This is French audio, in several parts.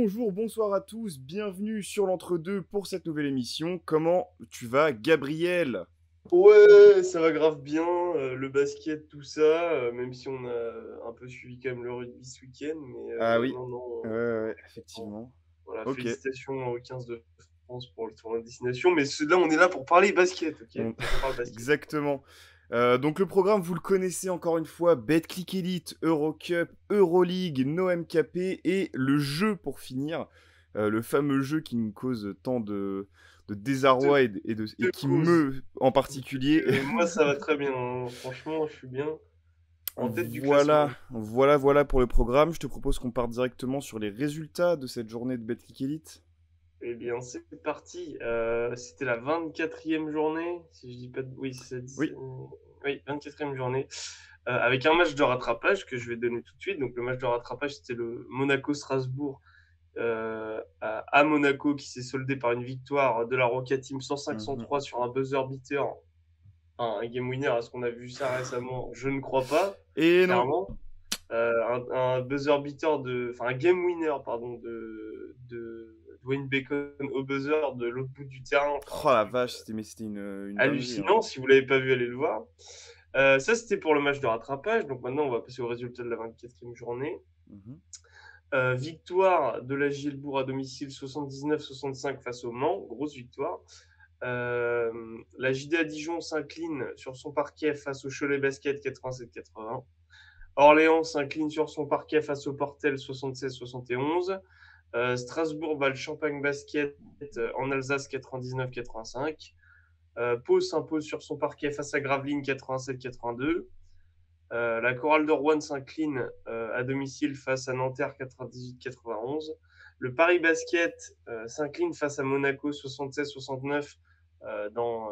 Bonjour, bonsoir à tous, bienvenue sur l'entre-deux pour cette nouvelle émission. Comment tu vas, Gabriel? Ouais, ça va grave bien, le basket, tout ça, même si on a un peu suivi quand même le rugby ce week-end, mais Ah oui, non, non, ouais, on- effectivement. voilà, Ok, félicitations aux 15 de France pour le tournoi de destination, mais là, on est là pour parler basket, ok? on- Donc on parle basket. exactement. Donc le programme, vous le connaissez encore une fois, Betclic Elite, Eurocup, Euroleague, No MKP et le jeu pour finir. Le fameux jeu qui nous cause tant de Deux, désarroi et deux qui causes. meut en particulier. Moi, ça va très bien, hein. Franchement, je suis bien en tête du classement. Voilà pour le programme. Je te propose qu'on parte directement sur les résultats de cette journée de Betclic Elite. Eh bien, c'est parti. C'était la 24e journée, si je dis pas de... Oui, c'est ça, Oui. oui, 24e journée. Avec un match de rattrapage que je vais donner tout de suite. Donc, le match de rattrapage, c'était le Monaco-Strasbourg à Monaco qui s'est soldé par une victoire de la Roca Team Mhm. 105-103 sur un buzzer beater. Enfin, un game winner, est-ce qu'on a vu ça récemment? Je ne crois pas, Et non. clairement. Un buzzer beater enfin un game winner, pardon, de Dwayne Bacon au buzzer de l'autre bout du terrain. Enfin, un Oh la truc vache, c'était une dinguerie, hein. hallucinant. Si vous l'avez pas vu, allez le voir. Ça, c'était pour le match de rattrapage. Donc maintenant, on va passer au résultat de la 24e journée. Mhm. Victoire de la Gielbourg à domicile 79-65 face au Mans. Grosse victoire. La JDA Dijon s'incline sur son parquet face au Cholet Basket 87-80. Orléans s'incline sur son parquet face au Portel 76-71. Strasbourg bat le Champagne Basket en Alsace 99-85. Pau s'impose sur son parquet face à Gravelines 87-82. La Chorale de Rouen s'incline à domicile face à Nanterre 98-91. Le Paris Basket s'incline face à Monaco 76-69 dans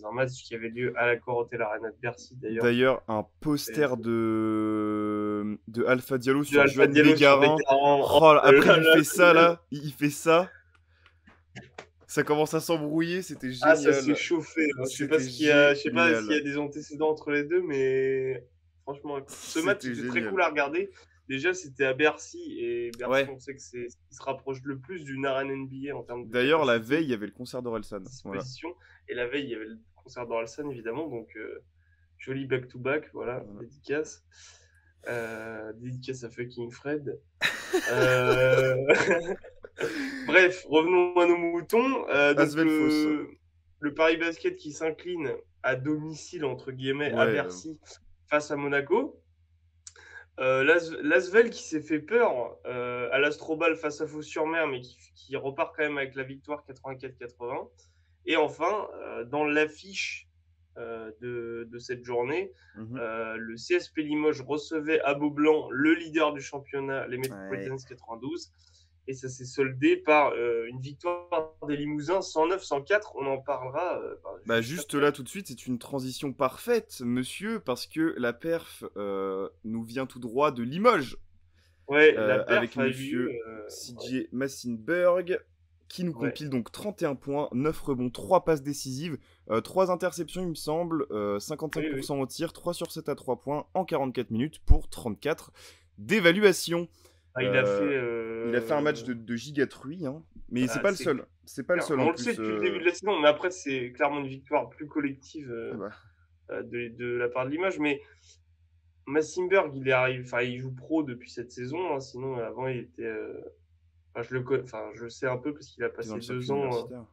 un match qui avait lieu à la Hotel Arena de Bercy d'ailleurs. D'ailleurs, un poster de Alpha Diallo De sur Alpha Johan Diallo sur Bégarin. Bécaran. Oh Oh, après, là là là là. il fait ça. Ça commence à s'embrouiller, c'était Ah, ça s'est génial. chauffé, hein. Je sais pas C'était ce qu'il y a, je sais pas s'il y génial. a des antécédents entre les deux, mais franchement, écoute, ce match C'était était très génial. cool à regarder. Déjà, c'était à Bercy et Bercy, Ouais. on sait que c'est ce qui se rapproche le plus d'une arène NBA en termes de D'ailleurs, la capacité, veille, il y avait le concert d'Orelsan. Voilà. disposition. Et la veille, il y avait le concert d'Orelsan, évidemment, donc joli back-to-back, voilà, Voilà. dédicace. Dédicace à fucking Fred. Euh, Bref, revenons à nos moutons. Donc Asvel Foss. le Paris Basket qui s'incline à domicile, entre guillemets, à Ouais. Bercy face à Monaco. L'Asvel qui s'est fait peur à l'Astrobal face à Fos-sur-Mer, mais qui repart quand même avec la victoire 84-80. Et enfin, dans l'affiche de cette journée, Mhm. le CSP Limoges recevait à Beaublanc le leader du championnat, les Ouais. Metropolitans 92. Et ça s'est soldé par une victoire des Limousins 109-104. On en parlera Bah juste juste après. là tout de suite, c'est une transition parfaite, monsieur, parce que la perf nous vient tout droit de Limoges, Ouais, la avec perf a eu lieu. monsieur Ouais. CJ Massinberg, qui nous Ouais. compile donc 31 points, 9 rebonds, 3 passes décisives, 3 interceptions il me semble, Oui, oui. 55% au tir, 3 sur 7 à 3 points en 44 minutes pour 34 d'évaluation. Ah, il a Euh, fait. il a fait un match de gigatruit, hein, mais c'est Voilà, pas le c'est seul. C'est pas le clair. seul Mais en on le sait plus. depuis le début de la saison, mais après, c'est clairement une victoire plus collective Ah bah, de la part de Limoges. Mais Massimberg, il est arrivé, enfin, il joue pro depuis cette saison, hein. Sinon, avant, il était. Enfin, enfin, je le sais un peu parce qu'il a t'es dans passé le circuit 2 ans. universitaire.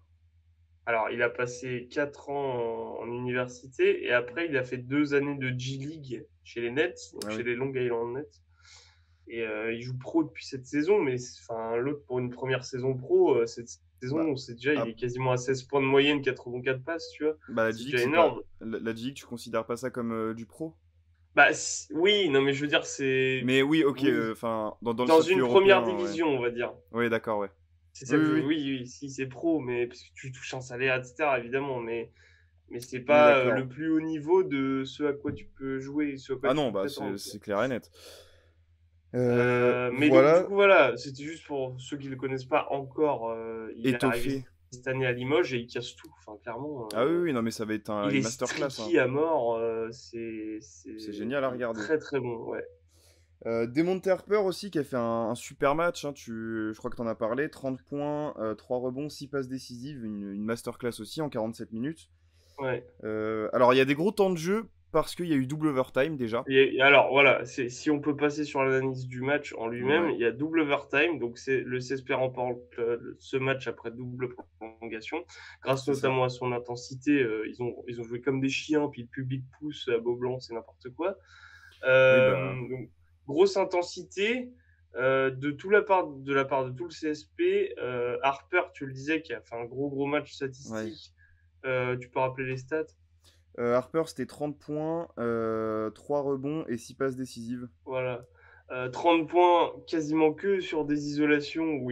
Alors, il a passé 4 ans en université et après, il a fait 2 années de G-League chez les Nets, donc Ah chez oui. les Long Island Nets. Et il joue pro depuis cette saison, mais enfin, l'autre, pour une première saison pro, cette Bah, saison, c'est déjà, il ah, est quasiment à 16 points de moyenne, 84 passes, tu vois. bah la C'est G-League, déjà c'est pas. énorme. La G-League, tu considères pas ça comme du pro? Bah, oui, non, mais je veux dire, c'est. Mais oui, ok, Oui. enfin, dans le Dans circuit une première européen, ouais. division, on va dire. Oui, d'accord, ouais. C'est Oui, ça que oui, je. oui. Oui, oui, si c'est pro, mais parce que tu touches un salaire, etc., évidemment, mais c'est On est pas d'accord. le plus haut niveau de ce à quoi tu peux jouer, ce à quoi Ah tu non, peux bah prétendre, tu vois. c'est clair et net. Mais donc, du Voilà, coup, voilà, c'était juste pour ceux qui ne le connaissent pas encore. Il est arrivé étoffé. cette année à Limoges et il casse tout. Enfin, clairement, Ah oui, oui, non, mais ça va être il une est masterclass, hein. streaky à mort. C'est génial à Il est regarder. très très bon, ouais. Demon Harper aussi qui a fait un super match, hein, je crois que tu en as parlé, 30 points, 3 rebonds, 6 passes décisives, une masterclass aussi en 47 minutes. Ouais. Alors il y a des gros temps de jeu parce qu'il y a eu double overtime déjà. Et alors voilà, si on peut passer sur l'analyse du match en lui-même, Ouais, il y a double overtime, donc c'est le CSP remporte ce match après double prolongation, grâce c'est ça. notamment à son intensité. Ils ont joué comme des chiens, puis le public pousse à Beaublanc, c'est n'importe quoi. Oui, bah, Donc, grosse intensité de la part de tout le CSP. Harper, tu le disais, qui a fait un gros match ouais. statistique. Tu peux rappeler les stats? Harper c'était 30 points, 3 rebonds et 6 passes décisives. Voilà. 30 points quasiment que sur des isolations où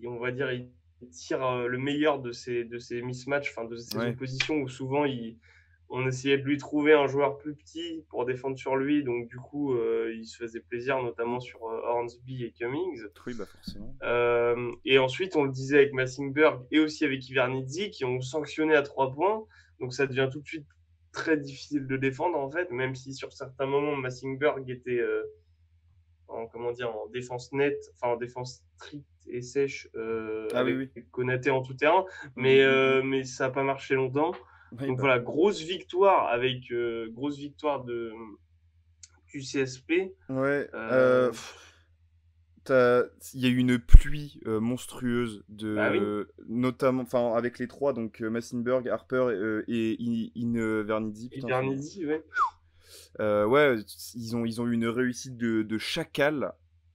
on va dire, il tire le meilleur de ses mismatchs, enfin de ses Ouais, oppositions où souvent on essayait de lui trouver un joueur plus petit pour défendre sur lui. Donc du coup, il se faisait plaisir, notamment sur Hornsby et Cummings. oui, bah forcément. Et ensuite, on le disait avec Massingberg et aussi avec Ivernizzi qui ont sanctionné à 3 points. Donc ça devient tout de suite très difficile de défendre en fait, même si sur certains moments Massingberg était comment dire, en défense nette, enfin en défense stricte et sèche Ah oui, avec oui. Konaté en tout terrain, mais ça n'a pas marché longtemps. Oui, Donc bah, voilà, grosse victoire du CSP. ouais. Euh, Il y a eu une pluie monstrueuse Bah oui, notamment, enfin avec les trois, donc Massenberg, Harper et Invernizzi, putain, enfin, Ivernizzi, ouais. ouais, ils ont eu une réussite de chacal,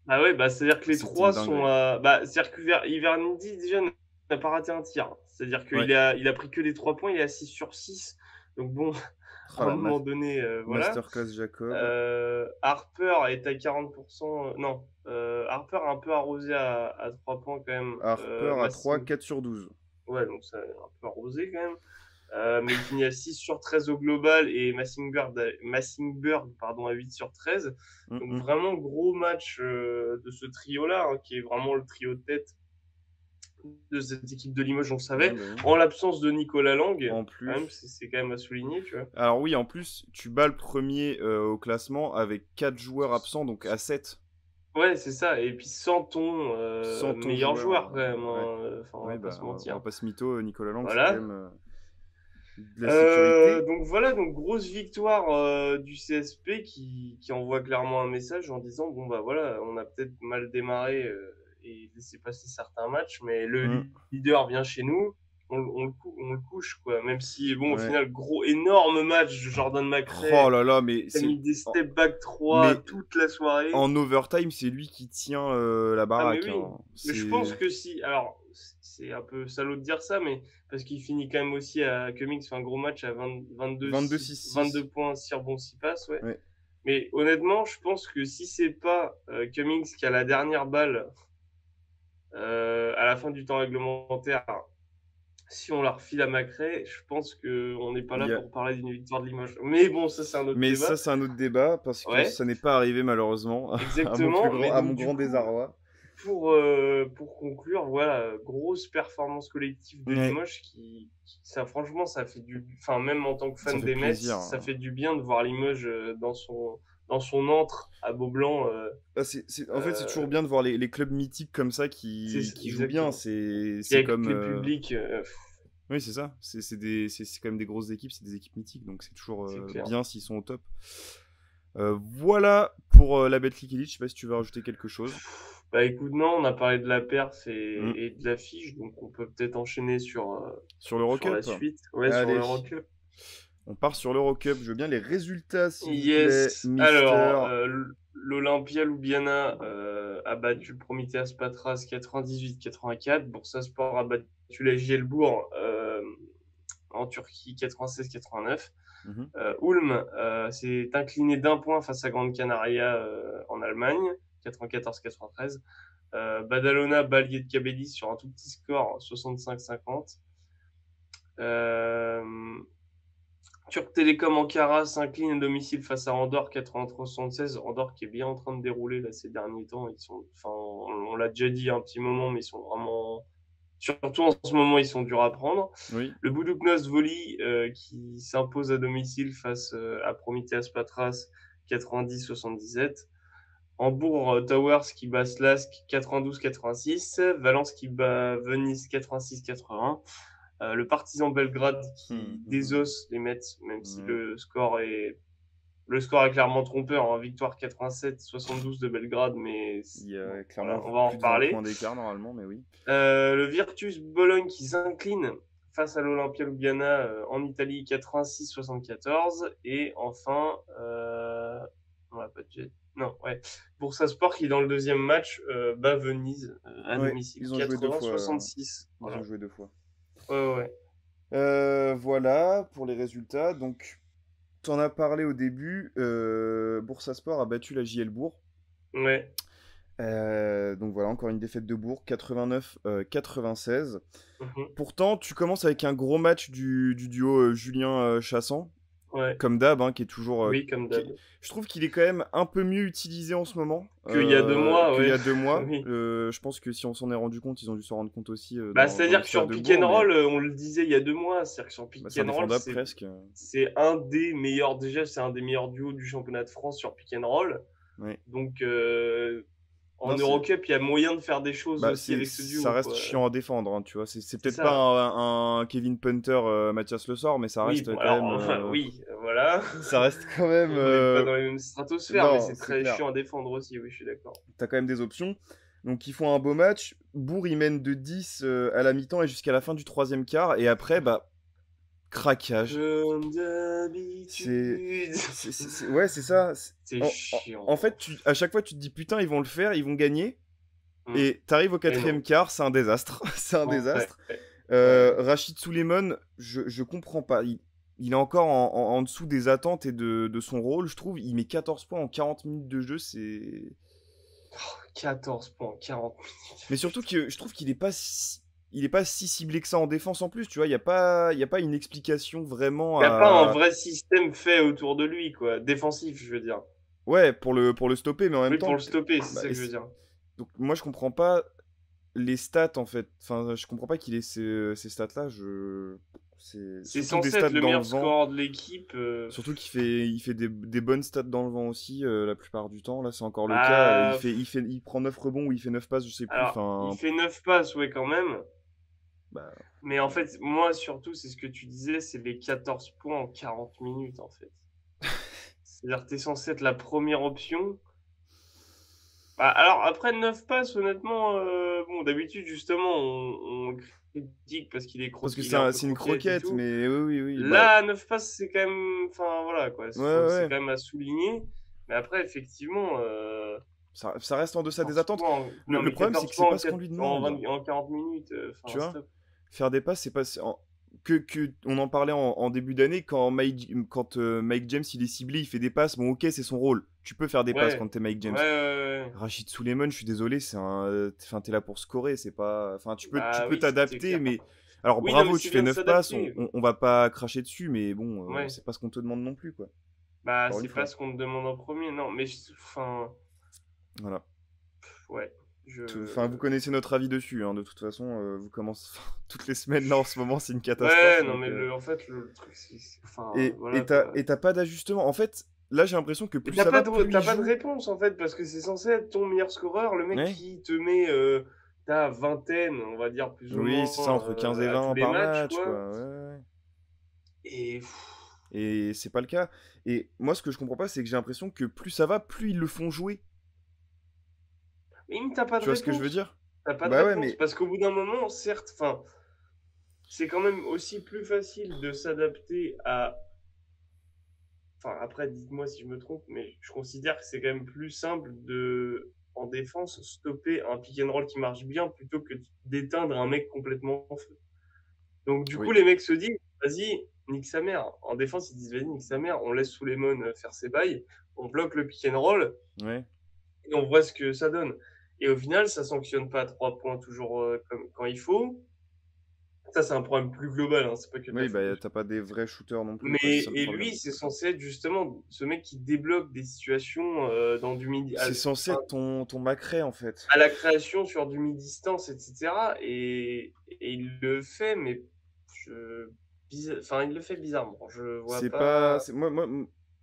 Ah ouais, bah c'est-à-dire que les c'était trois une sont. dinguerie. Bah, c'est-à-dire que Ivernizzi, déjà, n'a pas raté un tir. C'est-à-dire Ouais, il a pris que les 3 points, il est à 6 sur 6. Donc bon, oh, à un moment donné, voilà. masterclass Jacob, Harper est à 40%. Non, Harper a un peu arrosé à 3 points quand même. Harper à 3 4 sur 12. Ouais, donc ça a un peu arrosé quand même. Mais il finit à 6 sur 13 au global et Massingberg pardon, à 8 sur 13. Mm, Donc mm. vraiment gros match de ce trio-là, hein, qui est vraiment le trio de tête de cette équipe de Limoges, on le Ouais, savait. bah oui. En l'absence de Nicolas Lang, En quand même, plus, c'est quand même à souligner, tu vois. alors oui, en plus, tu bats le premier au classement avec 4 joueurs absents, donc à 7 Ouais, c'est ça. Et puis sans ton sans ton meilleur joueur. joueur, quand même, Ouais. hein. Enfin, on Oui, va pas bah, se on va mentir. pas se mytho, Nicolas Lang, c'est quand Voilà. même de la sécurité. Donc voilà, donc grosse victoire du CSP qui envoie clairement un message en disant bon bah voilà, on a peut-être mal démarré et laissé passer certains matchs, mais le Mm. leader vient chez nous, on le couche quoi. Même si bon au Ouais. final énorme match de Jordan Oh McRae là là, mais qui a c'est. mis des step back 3 Mais toute la soirée. en overtime, c'est lui qui tient la Ah mais baraque, oui, hein. mais je pense C'est que si, alors c'est un peu salaud de dire ça, mais parce qu'il finit quand même aussi à Cummings, fait un gros match à 22 22-6-6. points, 6 rebonds, 6 passes, ouais. Ouais. Mais honnêtement, je pense que si c'est pas Cummings qui a la dernière balle à la fin du temps réglementaire, si on la refile à Macré, je pense qu'on n'est pas Il là y a- pour parler d'une victoire de Limoges. Mais bon, ça c'est un autre Mais débat. ça, c'est un autre débat parce que Ouais, ça n'est pas arrivé malheureusement, exactement. Mais à mon donc du grand coup, désarroi. pour conclure, voilà, grosse performance collective de Ouais, Limoges ça franchement, ça fait enfin même en tant que ça fan fait des Mets, plaisir, ça hein. fait du bien de voir Limoges dans son antre à Beaublanc. Bah, en fait, c'est toujours bien de voir les clubs mythiques comme ça C'est qui jouent bien. exactement. C'est Puis c'est avec comme. les publics, Oui, c'est ça. C'est quand même des grosses équipes, c'est des équipes mythiques, donc c'est toujours c'est clair. bien s'ils sont au top. Voilà pour la Betclic Elite. Je sais pas si tu veux rajouter quelque chose. Bah écoute, non, on a parlé de la perf Hmm. et de l'affiche, donc on peut peut-être enchaîner Sur sur la l'Eurocup. suite. Ouais, sur Allez, l'Eurocup. on part sur l'Eurocup. Je veux bien les résultats, s'il vous plaît, Yes. Mister. Alors, l'Olympia Ljubljana a battu le Prometheas Patras 98-84. Bursaspor a battu la Gielbourg en Turquie 96-89. Mhm. Ulm s'est incliné d'un point face à Grande Canaria en Allemagne 94-93. Badalona bat Lietkabelis sur un tout petit score 65-50. Euh, Turc Télécom Ankara s'incline à domicile face à Andorre 83-76. Andorre qui est bien en train de dérouler là, ces derniers temps. Enfin, on l'a déjà dit un petit moment, mais ils sont vraiment. Surtout en ce moment, ils sont durs à prendre. Oui. Le Budućnost Voli qui s'impose à domicile face à Prometheas Patras 90-77. Hambourg Towers qui bat Slask 92-86. Valence qui bat Venise 86-81. Le Partizan Belgrade qui désosse les Mets, même si le score est clairement trompeur. Hein. Victoire 87-72 de Belgrade, mais il y a clairement on va en plus de 20 reparler. points d'écart normalement, mais oui. Le Virtus Bologne qui s'incline face à l'Olympia Ljubljana en Italie 86-74. Et enfin, on va pas te... Non, ouais. Bursaspor qui, dans le deuxième match, bat Venise à domicile. Ils ont joué 80-66. Ils ont joué 2 fois. Ouais. Voilà pour les résultats. Donc, tu en as parlé au début. Bursaspor a battu la JL Bourg. Ouais. Donc voilà, encore une défaite de Bourg, 89-96. Pourtant, tu commences avec un gros match du duo Julien Chassant. Ouais. Comme d'hab, hein, qui est toujours. Oui, comme d'hab. Je trouve qu'il est quand même un peu mieux utilisé en ce moment. Qu'il y a 2 mois, qu'il y a 2 mois. Oui. Je pense que si on s'en est rendu compte, ils ont dû s'en rendre compte aussi. C'est-à-dire que sur Pick and Roll, on le disait il y a 2 mois, c'est-à-dire que sur Pick and Roll, c'est un des meilleurs, déjà, c'est un des meilleurs duos du championnat de France sur Pick and Roll. Ouais. Donc, en Eurocup, il y a moyen de faire des choses aussi avec ce duo. Ça reste chiant à défendre, hein, tu vois. C'est peut-être pas un Kevin Punter, Mathias Le Sort, mais ça reste quand même. Oui, voilà. Ça reste quand même. On n'est pas dans les mêmes stratosphères, mais c'est très chiant à défendre aussi, oui, je suis d'accord. T'as quand même des options. Donc, ils font un beau match. Bourg, ils mènent de 10 à la mi-temps et jusqu'à la fin du troisième quart. Et après, craquage. Comme d'habitude. Ouais, c'est ça. C'est chiant. En fait, à chaque fois, tu te dis putain, ils vont le faire, ils vont gagner. Et t'arrives au quatrième quart, c'est un désastre. C'est un désastre. Rachid Souleymane, je comprends pas. Il est encore en dessous des attentes et de son rôle, je trouve. Il met 14 points en 40 minutes de jeu, c'est. 14 points en 40 minutes. Mais surtout que je trouve qu'il est pas si ciblé que ça en défense en plus, tu vois, il y a pas une explication vraiment. Il n'y a pas un vrai système fait autour de lui, quoi, défensif, je veux dire. Ouais, pour le stopper, mais en même temps. Oui, pour le stopper, c'est ça que je veux dire. Donc moi je comprends pas les stats en fait. Enfin, je comprends pas qu'il ait ces stats-là. C'est censé être le meilleur score de l'équipe. Surtout qu'il fait des bonnes stats dans le vent aussi la plupart du temps. Là, c'est encore le cas. Il prend 9 rebonds ou il fait 9 passes, je sais plus. Alors, il fait 9 passes, ouais, quand même. Mais en fait, moi, surtout, c'est ce que tu disais, c'est les 14 points en 40 minutes, en fait. C'est-à-dire que tu es censé être la première option. Alors, après 9 passes, honnêtement, d'habitude, justement, on critique parce qu'il est croquette. Parce que c'est une croquette, mais oui. Là, 9 passes, c'est quand même. Enfin, voilà, quoi. C'est quand même à souligner. Mais après, effectivement. Ça reste en deçà des attentes. Le problème, c'est que c'est pas ce qu'on lui demande. En 40 minutes. Tu vois, faire des passes, c'est pas. On en parlait en début d'année quand Mike James il est ciblé, il fait des passes. Bon, ok, c'est son rôle. Tu peux faire des passes quand t'es Mike James. Rachid Souleymane, je suis désolé, t'es là pour scorer, c'est pas. Enfin, tu peux t'adapter, mais. Alors bravo, tu fais 9 passes, on va pas cracher dessus, mais bon, c'est pas ce qu'on te demande non plus, quoi. C'est pas ce qu'on te demande en premier, non, mais enfin. Voilà. Ouais. Vous connaissez notre avis dessus, hein, de toute façon, vous commencez toutes les semaines là en ce moment, c'est une catastrophe. Ouais, non, mais en fait, le truc, c'est. Enfin, et t'as pas d'ajustement. En fait, là j'ai l'impression que plus ça va, plus t'as pas de réponse en fait, parce que c'est censé être ton meilleur scoreur, le mec qui te met ta vingtaine, on va dire plus ou moins. Oui, c'est ça, entre 15 et 20 par match, quoi. Ouais. Et c'est pas le cas. Et moi, ce que je comprends pas, c'est que j'ai l'impression que plus ça va, plus ils le font jouer. Mais t'as pas de réponse. Tu vois ce que je veux dire? T'as pas de réponse, parce qu'au bout d'un moment, certes, c'est quand même aussi plus facile de s'adapter à... après, dites-moi si je me trompe, mais je considère que c'est quand même plus simple de, en défense, stopper un pick and roll qui marche bien plutôt que d'éteindre un mec complètement en feu. Donc du coup, les mecs se disent, vas-y, nique sa mère. En défense, ils disent, vas-y, nique sa mère, on laisse Souleymane faire ses bails, on bloque le pick and roll, et on voit ce que ça donne. Et au final, ça sanctionne pas à 3 points toujours comme quand il faut. Ça, c'est un problème plus global. Hein. C'est pas que t'as pas des vrais shooters non plus. Et lui, c'est censé être justement ce mec qui débloque des situations dans du midi. C'est censé être ton Macré, en fait. À la création sur du mi-distance, etc. Et il le fait, mais il le fait bizarrement. Je vois pas.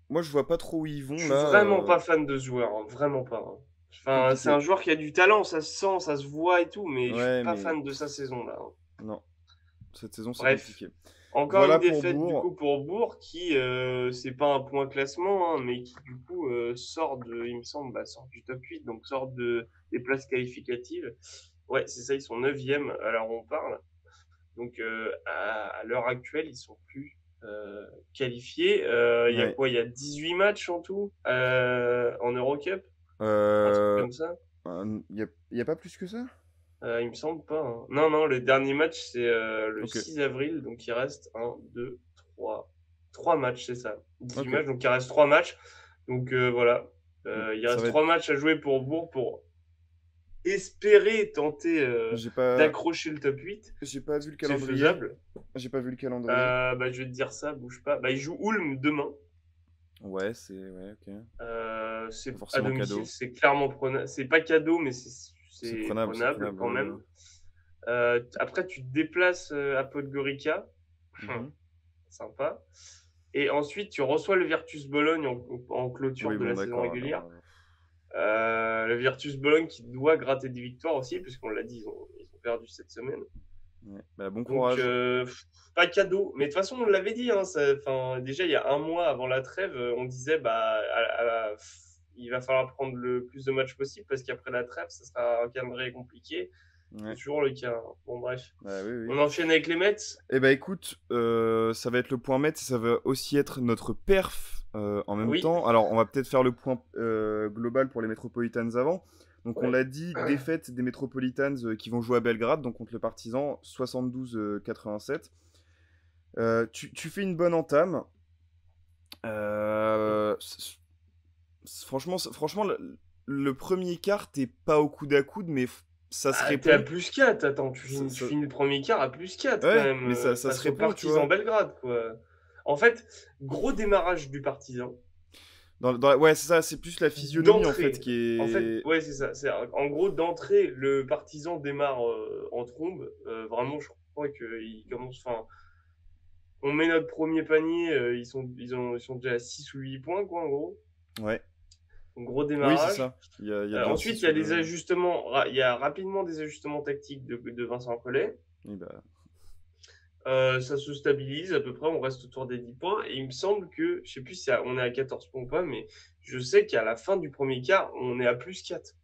moi, je vois pas trop où ils vont Je suis là. vraiment pas fan de ce joueur, hein, vraiment pas, hein. Enfin, c'est Compliqué. un joueur qui a du talent, ça se sent, ça se voit et tout, mais je suis Ouais, pas mais fan de sa saison là, hein. non, cette saison, c'est Bref, compliqué. encore une Voilà pour défaite du Bourg. coup pour Bourg qui, c'est pas un point classement, hein, mais qui du coup sort de, il me semble, sort du top 8, donc sort des places qualificatives. Ouais, c'est ça, ils sont 9e à l'heure où on parle. Donc à l'heure actuelle, ils sont plus qualifiés. Il y a Ouais. quoi? Il y a 18 matchs en tout en Eurocup, un truc Euh, comme ça. y a pas plus que ça? Il me semble pas, hein. Non, non, le dernier match, c'est le Ok, 6 avril, donc il reste 1, 2, 3. 3 matchs, c'est ça. 18 ok. matchs, donc il reste 3 matchs. Donc voilà. Il Ça reste va être. 3 matchs à jouer pour Bourg pour espérer tenter J'ai pas, d'accrocher le top 8. j'ai pas vu le C'est calendrier. faisable. J'ai pas vu le calendrier. Je vais te dire ça, bouge pas. Il joue Ulm demain. Ouais, ouais, ok. C'est Pas à forcément domicile, cadeau. c'est clairement prenable. C'est pas cadeau, mais C'est c'est prenable, c'est prenable prenable. quand même. Après, tu te déplaces à Podgorica. Mhm. Sympa. Et ensuite, tu reçois le Virtus Bologne en clôture Oui, de bon, la saison d'accord. régulière. Alors, Le Virtus Bologne qui doit gratter des victoires aussi, puisqu'on l'a dit, ils ont perdu cette semaine. ouais. Bah, bon Donc, courage. pas cadeau. Mais de toute façon, on l'avait dit, hein, déjà il y a un mois avant la trêve, on disait il va falloir prendre le plus de matchs possible parce qu'après la trêve, ça sera un calendrier compliqué. C'est Ouais. toujours le cas, hein. Bon, bref. Bah, oui, oui. On enchaîne avec les Mets. Eh bah, écoute, ça va être le point Metz et ça va aussi être notre perf en même Oui. temps. Alors, on va peut-être faire le point global pour les Metropolitans avant. Donc, on Ouais. l'a dit, défaite des Metropolitans qui vont jouer à Belgrade, donc contre le Partizan, 72-87. Tu fais une bonne entame. Franchement, le premier quart, t'es pas au coude à coude, mais ça se T'es à répond. plus 4. Attends, Ça- tu ça- finis le premier quart à plus 4 quand Ouais, même, mais ça se face au répond, tu Partizan vois. Belgrade, quoi. En fait, gros démarrage du Partizan. Ouais, c'est ça, c'est plus la physionomie en fait D'entrée. qui En fait, est. ouais, c'est ça. En gros, d'entrée, le Partizan démarre en trombe. Vraiment, je crois qu'il commence. Enfin, on met notre premier panier, ils sont déjà à 6 ou 8 points, quoi, en gros. Ouais. Un gros Oui, c'est démarrage. ça. Il y a bien Ensuite, 6 il y a ou des de. ajustements. Il y a rapidement des ajustements tactiques de Vincent Collet. Oui, bah. Ça se stabilise à peu près, on reste autour des 10 points. Et il me semble que, je sais plus si on est à 14 points ou pas, mais je sais qu'à la fin du premier quart, on est à plus 4.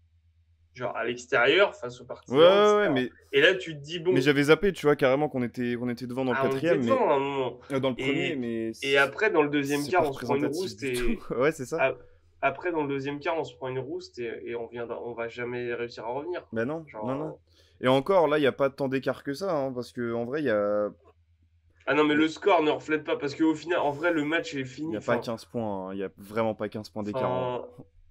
Genre à l'extérieur, face aux Ouais, partisans, ouais, ouais, etc. Et là, tu te dis, mais bon, j'avais zappé, tu vois, carrément qu'on était devant dans le on était quatrième, mais. devant à un moment. Dans le premier, Et, mais. et après, dans le deuxième C'est pas quart, on se prend une représentatif rouste. du tout. Ouais, c'est ça. Après, dans le deuxième quart, on se prend une rouste et on va jamais réussir à revenir, Bah quoi. non, non, non. Genre, Et encore, là, il y a pas tant d'écart que ça, hein, parce que en vrai, ah non, mais il y a, le score ne reflète pas, parce qu'au final, en vrai, le match est il y fini. a pas 15 points, hein. Il y a vraiment pas 15 points d'écart Enfin,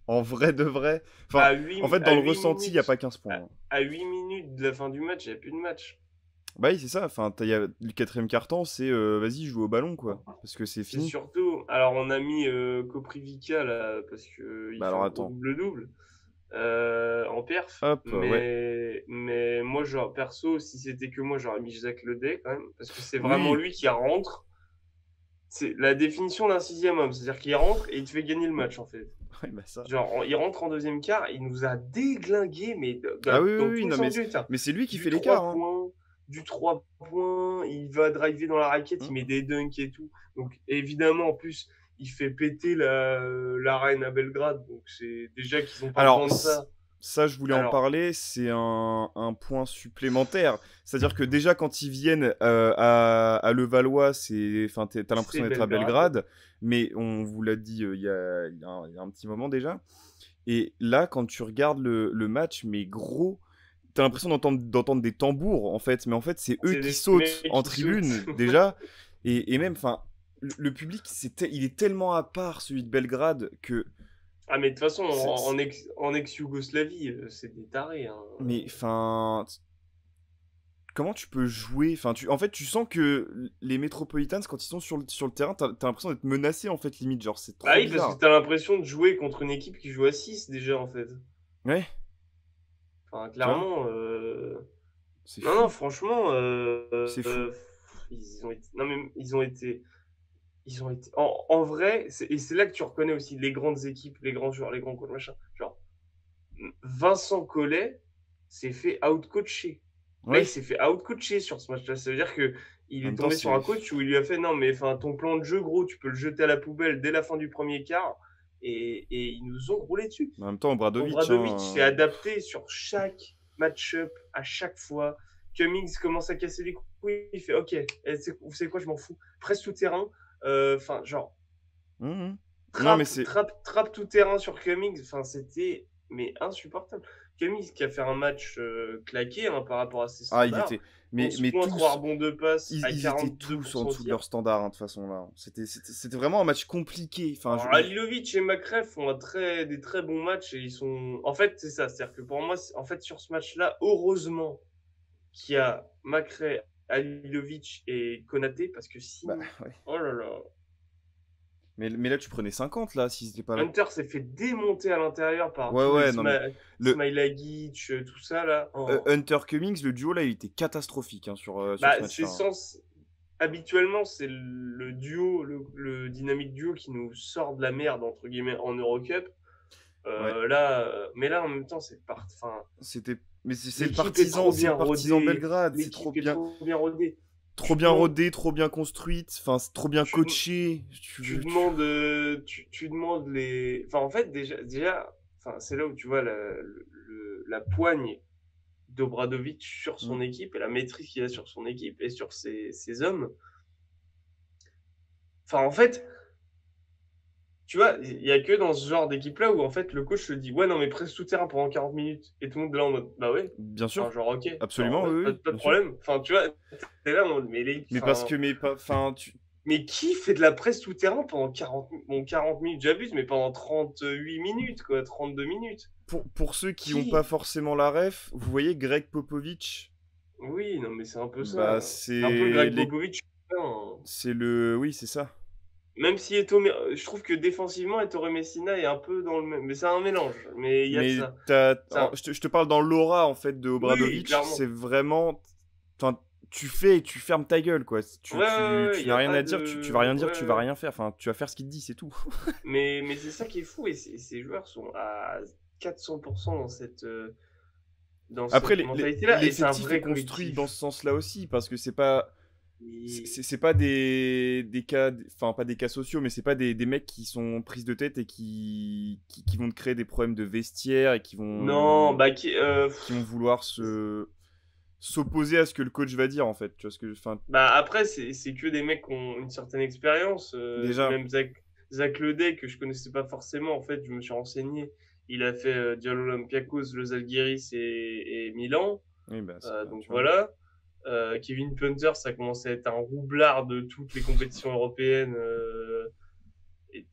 en vrai de vrai. Enfin, à en fait, à dans le 8 ressenti, il y a pas minutes, 15 points, à, hein. à 8 minutes de la fin du match, il n'y a plus de match. Bah oui, c'est ça. Enfin, le quatrième quart-temps, c'est vas-y, joue au ballon, quoi. Parce que c'est C'est fini. surtout. Alors, on a mis Koprivica là, parce qu'il Bah fait alors un gros attends. double-double en perf. Hop, ouais. Mais moi, genre, perso, si c'était que moi, j'aurais mis Jacques Ledet quand même, parce que c'est vraiment Oui. lui qui rentre. C'est la définition d'un sixième homme, c'est-à-dire qu'il rentre et il te fait gagner le match en fait. Ouais, bah ça. Genre, il rentre en deuxième quart, il nous a déglingué, mais Ah oui, oui, dans oui, tous les non, sens du terme. mais c'est lui qui Du fait l'écart, 3 hein. points, du 3 points, il va driver dans la raquette, il met Mm. des dunks et tout. Donc, évidemment, en plus, il fait péter l'arène à Belgrade. Donc, c'est déjà qu'ils n'ont pas Alors, besoin de ça. ça, je voulais en Alors, parler, c'est un point supplémentaire. C'est-à-dire que déjà, quand ils viennent à Levallois, enfin, t'as l'impression c'est d'être à Belgrade. Belgrade, mais on vous l'a dit il y a un petit moment déjà. Et là, quand tu regardes le match, mais gros, t'as l'impression d'entendre des tambours, en fait. Mais en fait, c'est eux C'est qui des sautent mecs en qui sautent. tribune, déjà. Et même, enfin, le public, il est tellement à part, celui de Belgrade, que... Ah, mais de toute façon, c'est- en ex-Yougoslavie, c'est des tarés, hein. Mais, enfin... Comment tu peux jouer? Enfin, en fait, tu sens que les Metropolitans, quand ils sont sur le terrain, t'as l'impression d'être menacé, en fait, limite. Genre, c'est Bah trop oui, parce que bizarre. t'as l'impression de jouer contre une équipe qui joue à 6 déjà, en fait. Ouais, Enfin, tu vois? clairement. C'est Non, non, fou. franchement, C'est fou. ils ont été. Non, mais ils ont été. ils ont été. En vrai, et c'est là que tu reconnais aussi les grandes équipes, les grands joueurs, les grands coachs, machin. Genre, Vincent Collet s'est fait out-coacher. Là, il Ouais, s'est fait out-coacher sur ce match-là. Ça veut dire que il en est même temps, tombé sur un c'est. coach où il lui a fait non, mais enfin, ton plan de jeu, gros, tu peux le jeter à la poubelle dès la fin du premier quart. Et ils nous ont roulé dessus. En même temps, Obradovic, Obradovic s'est hein, adapté sur chaque match-up à chaque fois. Cummings commence à casser les couilles. Il fait ok, vous savez quoi, je m'en fous. Presse tout terrain. Enfin, genre, mhm. Non, mais trappe, c'est. trappe, trappe tout terrain sur Cummings. Enfin, c'était mais insupportable. Cummings qui a fait un match claqué hein, par rapport à ses Ah, ils standards. étaient. Mais 11 points, 3 tous. rebonds de passe à Ils étaient tous en 42% au dessous de tir. leur standard, hein, de toute façon, là. C'était vraiment un match compliqué. Enfin, Alors, Halilovic et Makref font des très bons matchs et ils sont. En fait, c'est ça. C'est-à-dire que pour moi, en fait, sur ce match-là, heureusement qu'il y a Makref, Halilovic et Konaté parce que Bah, sinon. ouais. Oh là là. Mais là, tu prenais 50, là, s'ils étaient pas là. Hunter s'est fait démonter à l'intérieur par Ouais, tous les ouais, non, mais. Le Smilagic, tout ça là. Oh. Hunter Cummings, le duo, là, il était catastrophique hein, sur ce Bah, match-là. habituellement, c'est le duo, le dynamique duo qui nous sort de la merde, entre guillemets, en Eurocup. Ouais. Mais là, en même temps, c'est parti. Enfin, C'était. Mais c'est le l'équipe est trop c'est bien le partisan rodée. Belgrade. C'est L'équipe est trop bien rodée. trop Tu bien demandes, rodé, trop bien construite. Enfin, c'est trop bien tu, coaché. tu demandes, tu demandes les. Enfin, en fait, déjà enfin, c'est là où tu vois la poigne d'Obradovic sur son équipe et la maîtrise qu'il a sur son équipe et sur ses hommes. Enfin, en fait, tu vois, il n'y a que dans ce genre d'équipe-là où en fait le coach te dit ouais non mais presse tout terrain pendant 40 minutes et tout le monde est là en mode bah ouais, Bien enfin sûr, genre ok, genre absolument, ouais, oui, pas, oui, pas de bien sûr. problème. Enfin tu vois, t'es là en mode Mais parce que, enfin, mais qui fait de la presse tout terrain pendant 40 minutes, j'abuse, mais pendant 38 minutes quoi, 32 minutes. pour ceux qui n'ont pas Qui? forcément la ref, vous voyez Greg Popovich, Oui, non mais c'est un peu bah, ça. C'est un peu le Greg les, Popovich. Hein. c'est le, oui, c'est ça. Même si je trouve que défensivement, Ettore Messina est un peu dans le même. Mais c'est un mélange. Mais il y a de Mais ça. je te parle dans l'aura en fait de Oui, Obradovic, clairement. c'est vraiment, enfin, tu fais et tu fermes ta gueule quoi. Ouais, il Tu n'y n'as a rien pas à dire, tu vas de. rien dire, tu vas Ouais. rien faire. Enfin, tu vas faire ce qu'il te dit, c'est tout. Mais c'est ça qui est fou. Et ces joueurs sont à 400% dans Après, cette mentalité-là. Et c'est un l'effectif est vrai construit dans collectif. ce sens-là aussi, parce que c'est pas, Et- c'est pas des cas, enfin pas des cas sociaux, mais c'est pas des mecs qui sont prises de tête et qui vont te créer des problèmes de vestiaire et Non, bah, qui vont vouloir s'opposer à ce que le coach va dire en fait. Tu vois ce que, enfin, bah après, c'est que des mecs qui ont une certaine expérience. déjà, Même Zach Ledey, que je connaissais pas forcément, en fait, je me suis renseigné. Il a fait Diallo Olympiakos, Los Algiris et Milan. oui bah Donc tu vois. voilà. Kevin Punter, ça commence à être un roublard de toutes les compétitions européennes.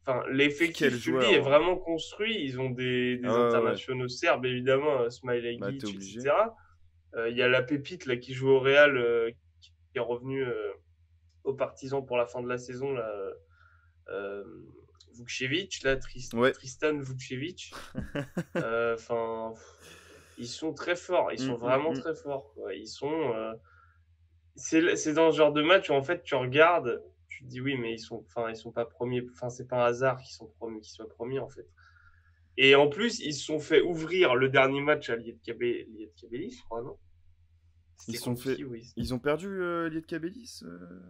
Enfin, Quel l'effectif, tu le dis, joueur, est hein. vraiment construit. Ils ont des Ah ouais, ouais. internationaux serbes, évidemment, Bah t'es Smilagic, obligé. etc. Il y a la pépite là, qui joue au Real, qui est revenu aux partisans pour la fin de la saison, là, euh, Vukcevic, là, Ouais. Tristan Vukcevic. Enfin, ils sont très forts. Ils sont Hum, hum, vraiment hum. très forts. Quoi. C'est dans ce genre de match où en fait tu regardes, tu te dis oui, mais ils sont pas premiers. Enfin, c'est pas un hasard qu'ils sont premiers, qu'ils soient premiers en fait. Et en plus, ils se sont fait ouvrir le dernier match à Lietkabelis, je crois, non? Ils C'était sont contre fait, qui, oui. ils ont perdu Lietkabelis.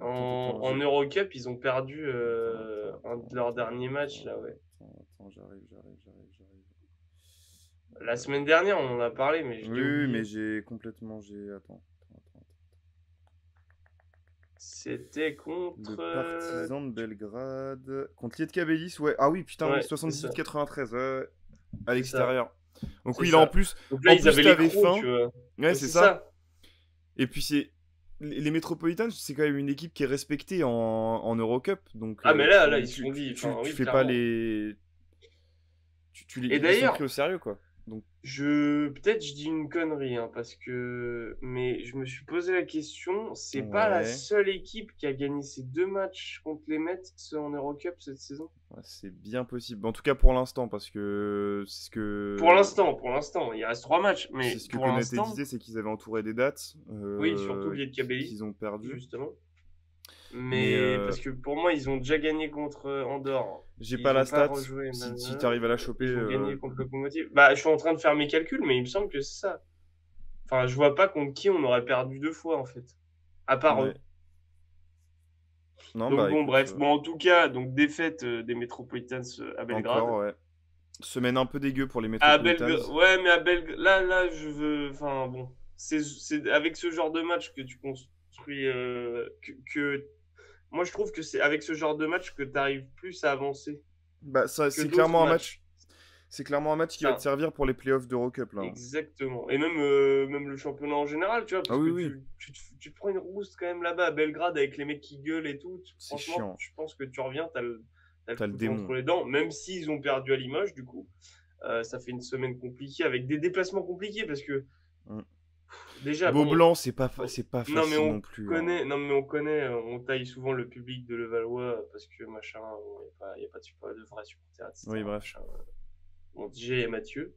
En Eurocup, ils ont perdu un de leurs derniers matchs, là, ouais. Attends, j'arrive. La semaine dernière, on en a parlé, mais je l'ai Oui, mais oublié. j'ai complètement, attends. C'était Le contre. Partizan de Belgrade contre Lietkabelis, ouais. Ah oui, putain, oui, Ouais, c'est ça. 78-93, ouais, à C'est ça. l'extérieur. Donc C'est oui, là ça. Donc là, en ils plus avaient les t'avais crocs, faim. tu vois. Ouais, Ouais, c'est c'est ça. ça. Et puis les Metropolitans, c'est quand même une équipe qui est respectée en Eurocup, donc Ah, mais là, ils se sont dit. Enfin, tu oui, fais pas clairement. les, Et ils sont pris d'ailleurs, au sérieux quoi. Donc peut-être je dis une connerie, hein, mais je me suis posé la question, c'est pas la ouais. seule équipe qui a gagné ces 2 matchs contre les Mets en Eurocup cette saison? Ouais, c'est bien possible. En tout cas pour l'instant, parce que c'est ce Pour l'instant, il reste 3 matchs, mais que pour Konaté l'instant, disait, c'est qu'ils avaient entouré des dates oui, surtout Lietkabelis, qu'ils ont perdu. justement. Mais Mais parce que pour moi, ils ont déjà gagné contre Andorre. j'ai pas Ils la ont pas stat. rejoué. Si t'arrives à la choper, Ils ont gagné contre Locomotive. Bah, je suis en train de faire mes calculs, mais il me semble que c'est ça. Enfin, je vois pas contre qui on aurait perdu 2 fois, en fait. À part ouais. eux. Non, Donc bah bon, écoute, bref. Bon, en tout cas, donc défaite des Metropolitans à Belgrade. encore, ouais. Semaine un peu dégueu pour les Metropolitans. Ouais, mais à Belgrade, là, je veux. Enfin, bon. C'est avec ce genre de match que tu construis. Moi, je trouve que c'est avec ce genre de match que tu arrives plus à avancer Bah, ça, que c'est d'autres clairement un match. matchs. C'est clairement un match qui va te Ça, servir pour les playoffs d'Eurocup, là, hein. exactement. Et même, même le championnat en général, tu vois, Ah parce oui, que oui. tu te prends une rouste quand même là-bas à Belgrade avec les mecs qui gueulent et tout. C'est Franchement, chiant. je pense que tu reviens, t'as le T'as le couteau démon. entre les dents, même s'ils ont perdu à Limoges, du coup. Ça fait une semaine compliquée avec des déplacements compliqués parce que Mm. déjà, bon, Beaublanc, c'est pas, bon, c'est pas non, mais facile non plus, hein. on connaît, on taille souvent le public de Levallois parce que machin, il n'y a, pas de vrais supporters, Oui, etc. bref. Machin. Bon, DJ et Mathieu.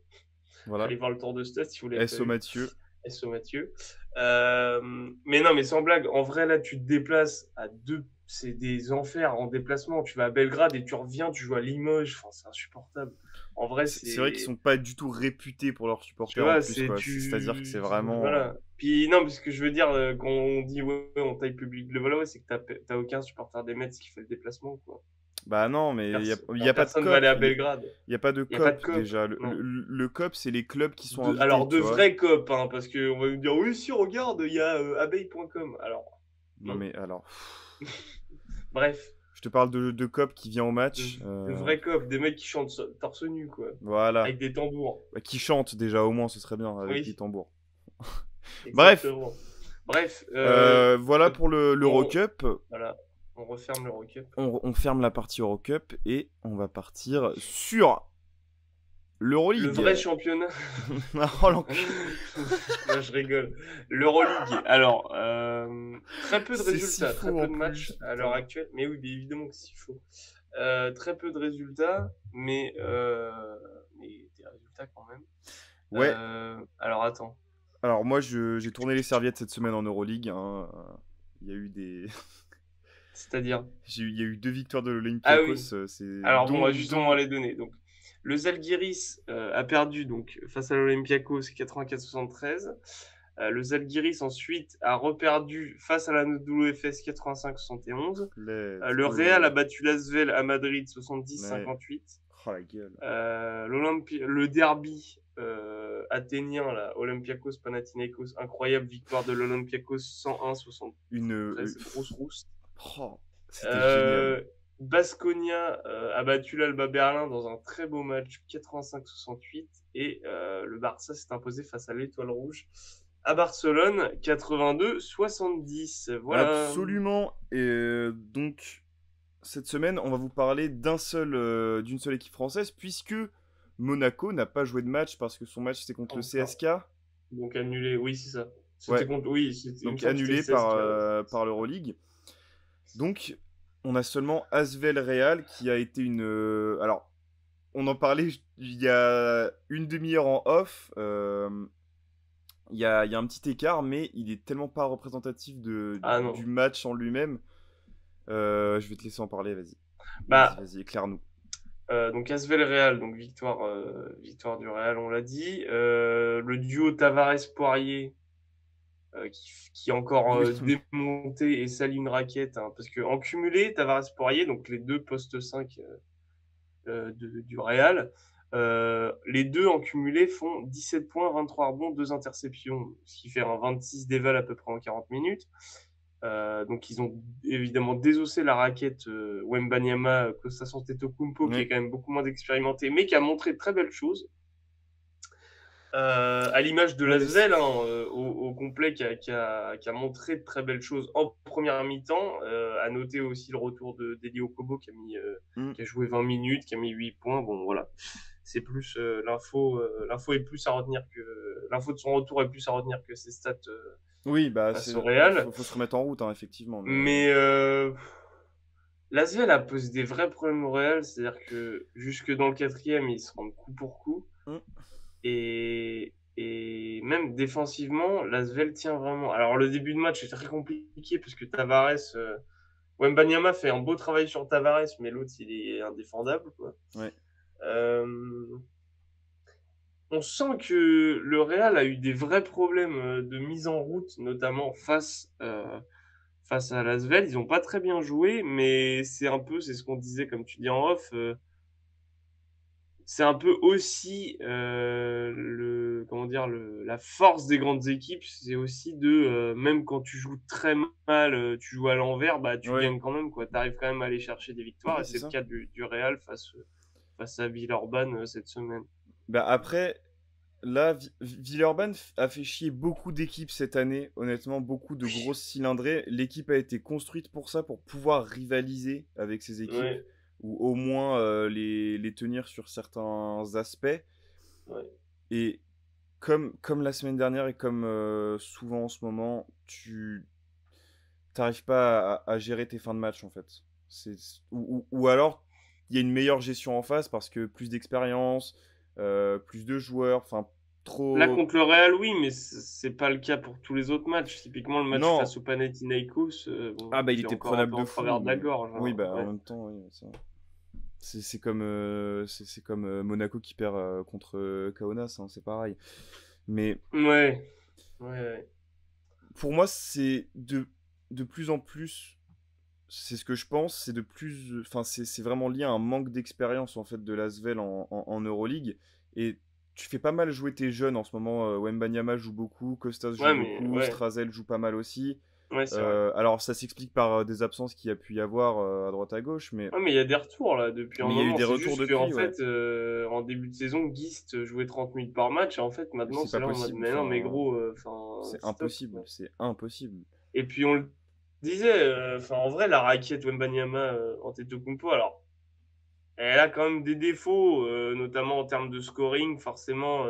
Voilà. Allez voir le tour de stats si vous l'avez pas SO vu. Mathieu. SO Mathieu. Mais non, mais sans blague, en vrai, là, tu te déplaces à deux. C'est des enfers en déplacement. Tu vas à Belgrade et tu reviens, tu joues à Limoges. Enfin, c'est insupportable. En vrai, C'est vrai qu'ils c'est. sont pas du tout réputés pour leurs Tu supporters en vois, plus, quoi. C'est-à-dire que c'est vraiment. Voilà. Puis, non, parce que je veux dire, quand on dit, ouais, on taille public le voilà, c'est que t'as aucun supporter des Mets qui fait le déplacement, quoi. Bah non, mais il y a pas de Personne va aller COP. à Belgrade. Il y a pas de Il n'y a pas de COP COP. déjà. Non. Le COP, c'est les clubs qui sont Alors, invités, de tu vois. vrais COP, hein, parce qu'on va nous dire, oui, si, regarde, il y a abeille.com. Alors, Non, non. mais alors. Bref, Je te parle de COP qui vient au match. de vrais COP, des mecs qui chantent torse nu, quoi. Voilà. Avec des tambours. Bah, qui chantent déjà, au moins, ce serait bien, avec des Oui, tambours. Bref. exactement. Bref, Voilà pour l'Eurocup. voilà, on referme l'Eurocup. On ferme la partie Eurocup et on va partir sur l'Euroleague. Le vrai championnat. Oh, l'enculé. Non, je rigole. L'Euroleague. Alors, très peu de C'est résultats, si très fou, peu en de matchs plus, à putain. l'heure actuelle. Mais oui, mais évidemment que c'est si faux. Très peu de résultats, mais des résultats quand même. Ouais. Alors, attends. Alors moi, j'ai tourné les serviettes cette semaine en Euroleague, hein. Il y a eu des... C'est-à-dire. Il y a eu 2 victoires de Ah oui. l'Olympiakos. Alors, bon, on va justement les donner. Donc, le Zalgiris a perdu donc, face à l'Olympiakos 84-73. Le Zalgiris ensuite a reperdu face à l'Anadolu Efes 85-71. Le Real a battu l'Asvel à Madrid 70-58. Oh la gueule. Le derby athénien, là, Olympiakos Panathinaikos, incroyable victoire de l'Olympiakos 101-73. Une... Grosse rousse. Oh, c'était génial. Baskonia a battu l'Alba Berlin dans un très beau match 85-68 et le Barça s'est imposé face à l'Étoile Rouge à Barcelone 82-70. Voilà. Absolument. Et donc, cette semaine, on va vous parler d'une seule équipe française, puisque Monaco n'a pas joué de match parce que son match c'était contre le CSK. Donc annulé, oui, c'est ça. Ouais. Donc annulé par l'Euroleague. Donc, on a seulement Asvel Real qui a été une... alors, on en parlait il y a une demi-heure en off. Il y a un petit écart, mais il est tellement pas représentatif du match en lui-même. Je vais te laisser en parler, vas-y. Vas-y, éclaire-nous. Donc Asvel Real, donc victoire du Real, on l'a dit. Le duo Tavares-Poirier, qui est encore démonté et salit une raquette, hein, parce que en cumulé, Tavares-Poirier, donc les deux postes 5 du Real, les deux en cumulé font 17 points, 23 rebonds, 2 interceptions, ce qui fait un 26 d'éval à peu près en 40 minutes. Donc ils ont évidemment désossé la raquette Wembanyama Kostas Antetokounmpo, qui est quand même beaucoup moins expérimenté, mais qui a montré de très belles choses. À l'image de l'Asvel, au complet, qui a montré de très belles choses en première mi-temps. À noter aussi le retour d'Eli Okobo qui a joué 20 minutes, qui a mis 8 points. Bon, voilà. C'est plus l'info est plus à retenir que l'info de son retour est plus à retenir que ses stats. Oui, bah c'est au Real. Faut se remettre en route, hein, effectivement. Mais l'Asvel a posé des vrais problèmes au Real, c'est-à-dire que jusque dans le 4e, ils se rendent coup pour coup. Et même défensivement, l'Asvel tient vraiment. Alors le début de match est très compliqué parce que Tavares Wembanyama fait un beau travail sur Tavares, mais l'autre, il est indéfendable, quoi. Ouais. On sent que le Real a eu des vrais problèmes de mise en route, notamment face à l'Asvel. Ils n'ont pas très bien joué, mais c'est ce qu'on disait, comme tu dis en off, c'est un peu aussi comment dire, la force des grandes équipes, c'est aussi même quand tu joues très mal, tu joues à l'envers, bah tu Ouais. gagnes quand même, quoi. Tu arrives quand même à aller chercher des victoires, et C'est c'est le ça. cas du Real face à Villeurbanne cette semaine. Bah après, là, Villeurbanne a fait chier beaucoup d'équipes cette année. Honnêtement, beaucoup de grosses cylindrées. L'équipe a été construite pour ça, pour pouvoir rivaliser avec ces équipes, Ouais, ou au moins les tenir sur certains aspects. ouais. Et comme la semaine dernière et comme souvent en ce moment, tu t'arrives pas à gérer tes fins de match en fait. Ou alors il y a une meilleure gestion en face parce que plus d'expérience, plus de joueurs, enfin Là, trop. contre le Real, oui, mais c'est pas le cas pour tous les autres matchs. Typiquement, le match Non, face au Panathinaikos, bon, ah bah il il est était encore un prenable peu de en fou, travers de la mais gorge, oui hein. bah en Ouais. même temps oui, ça. C'est comme c'est comme Monaco qui perd contre Kaunas, hein, c'est pareil. Mais Ouais, ouais. pour moi c'est de plus en plus. C'est ce que je pense, c'est de plus. Enfin, c'est vraiment lié à un manque d'expérience en fait de l'Asvel en Euroleague. Et tu fais pas mal jouer tes jeunes en ce moment. Wembanyama joue beaucoup, Costas joue Ouais, mais beaucoup, ouais, Strazel joue pas mal aussi. ouais, c'est vrai. Alors ça s'explique par des absences qu'il y a pu y avoir à droite à gauche, Ouais, mais il y a des retours là depuis un mais il y a eu moment. des C'est retours juste qu'en depuis, ouais. fait, en début de saison, Gist jouait 30 minutes par match. Et en fait, Mais maintenant, c'est c'est pas là en mode, possible. mais non, mais Enfin, gros, enfin, c'est stop, impossible, quoi. c'est impossible. Et puis, on le disait, enfin, en vrai, la raquette Wembanyama Antetokounmpo, alors, elle a quand même des défauts, notamment en termes de scoring. Forcément,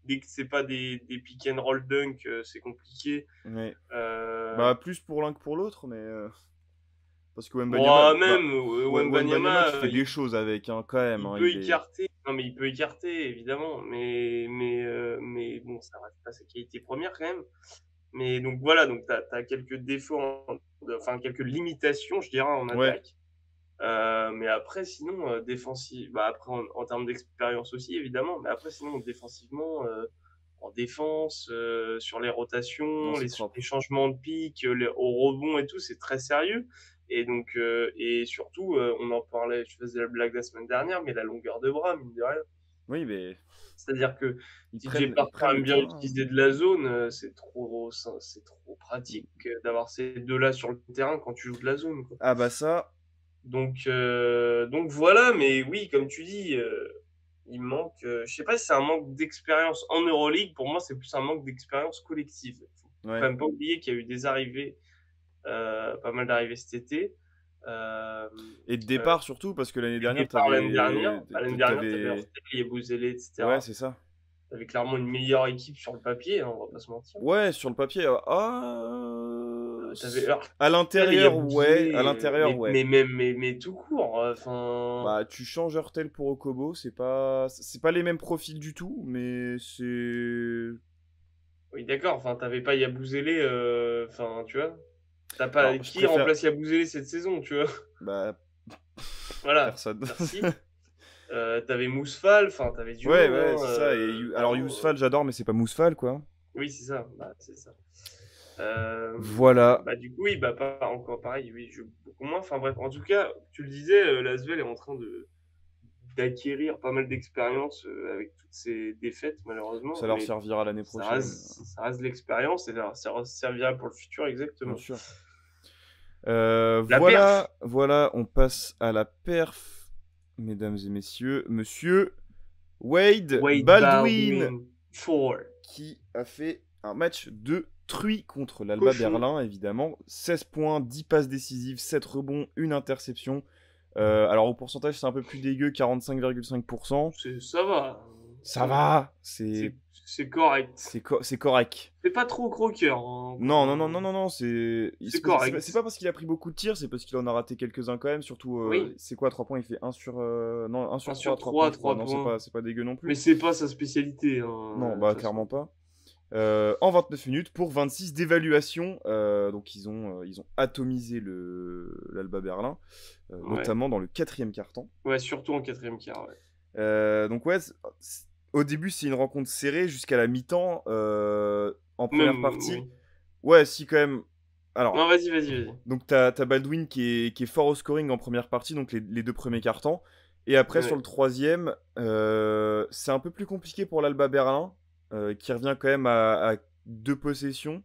dès que c'est pas des pick and roll dunk, c'est compliqué. Ouais. Euh, Bah plus pour l'un que pour l'autre, mais parce que Wembanyama, Bon, bah, même Wembanyama, Wembanyama, tu fais des choses avec, hein, quand même. il Hein, peut il est. écarter. Non, mais il peut écarter, évidemment. Mais bon, ça reste pas sa qualité première quand même. Mais donc voilà, donc t'as quelques défauts, enfin quelques limitations, je dirais, en Ouais. attaque. Mais après, sinon, défensif, bah après, en termes d'expérience aussi, évidemment. Mais après, sinon, défensivement, en défense, sur les Non, rotations, c'est les propre. changements de pic, au rebond et tout, c'est très sérieux. Et donc, et surtout, on en parlait, je faisais la blague la semaine dernière, mais la longueur de bras, mine de rien. Oui, mais C'est-à-dire que TJ ils Parker prennent le aime bien terrain. utiliser de la zone, c'est trop pratique d'avoir ces deux-là sur le terrain quand tu joues de la zone, quoi. Ah bah ça, Donc voilà, mais oui, comme tu dis, il manque. Je sais pas si c'est un manque d'expérience en Euroleague. Pour moi, c'est plus un manque d'expérience collective. Faut quand ouais. même pas oublier qu'il y a eu des arrivées, pas mal d'arrivées cet été. Euh, Et de euh, départ surtout, parce que l'année des dernière, départs l'année dernière. L'année dernière, t'avais t'avais. Ortel, Yebouzélé, Ouais, etc. c'est ça. T'avais clairement une meilleure équipe sur le papier, hein, on va pas se mentir. Ouais, sur le papier. T'avais À Hurtel et l'intérieur, ouais. À Yebouzélé, l'intérieur, ouais. mais tout court. Enfin, Bah, tu changes Hurtel pour Okobo, c'est pas les mêmes profils du tout, mais c'est. oui, d'accord. Enfin, t'avais pas Yabusele, enfin, tu vois. T'as pas Alors, je qui préfère. remplace Yabusele cette saison, tu vois. Bah, Voilà, personne. merci. T'avais Mousfal, enfin, t'avais du Ouais, monde, ouais, hein, c'est ça. Alors, vraiment. Yousfal, j'adore, mais c'est pas Mousfal, quoi. Oui, c'est ça. Bah, c'est ça. Euh, Voilà. Bah, du coup, oui, bah, pas encore pareil. Oui, je beaucoup moins. Enfin, bref, en tout cas, tu le disais, l'Asvel est en train de d'acquérir pas mal d'expérience avec toutes ces défaites, malheureusement. Ça leur Mais servira l'année prochaine. ça reste de l'expérience et ça servira pour le futur, Bien exactement. sûr. La perf! Voilà, on passe à la perf, mesdames et messieurs. Monsieur Wade Wade Baldwin, Baldwin 4. qui a fait un match de truie contre l'Alba Cochon. Berlin, évidemment. 16 points, 10 passes décisives, 7 rebonds, une interception. Alors au pourcentage, c'est un peu plus dégueu, 45,5%. Ça va. Ça va, C'est correct. c'est correct. C'est pas trop croqueur, hein. Non, non, non, non, non, non, C'est correct. c'est pas parce qu'il a pris beaucoup de tirs, c'est parce qu'il en a raté quelques-uns quand même. Surtout, Oui. c'est quoi, 3 points? Il fait 1 sur. Non, 1 sur 1 3 sur 3 3, points, je crois. 3 Non, points. c'est pas dégueu non Mais plus. c'est pas sa spécialité, hein, Non, de bah, toute façon. clairement pas. en 29 minutes pour 26 d'évaluation. Donc ils ont atomisé l'Alba Berlin, Ouais. notamment dans le 4e quart-temps. Ouais, surtout en 4e quart. Ouais. Donc ouais, au début c'est une rencontre serrée jusqu'à la mi-temps. En première Même, partie, oui. ouais, si quand même. Alors, Non, vas-y. donc t'as Baldwin qui est fort au scoring en première partie, donc les 2 premiers quart-temps. Et après, sur Ouais. le 3e, c'est un peu plus compliqué pour l'Alba Berlin, qui revient quand même à 2 possessions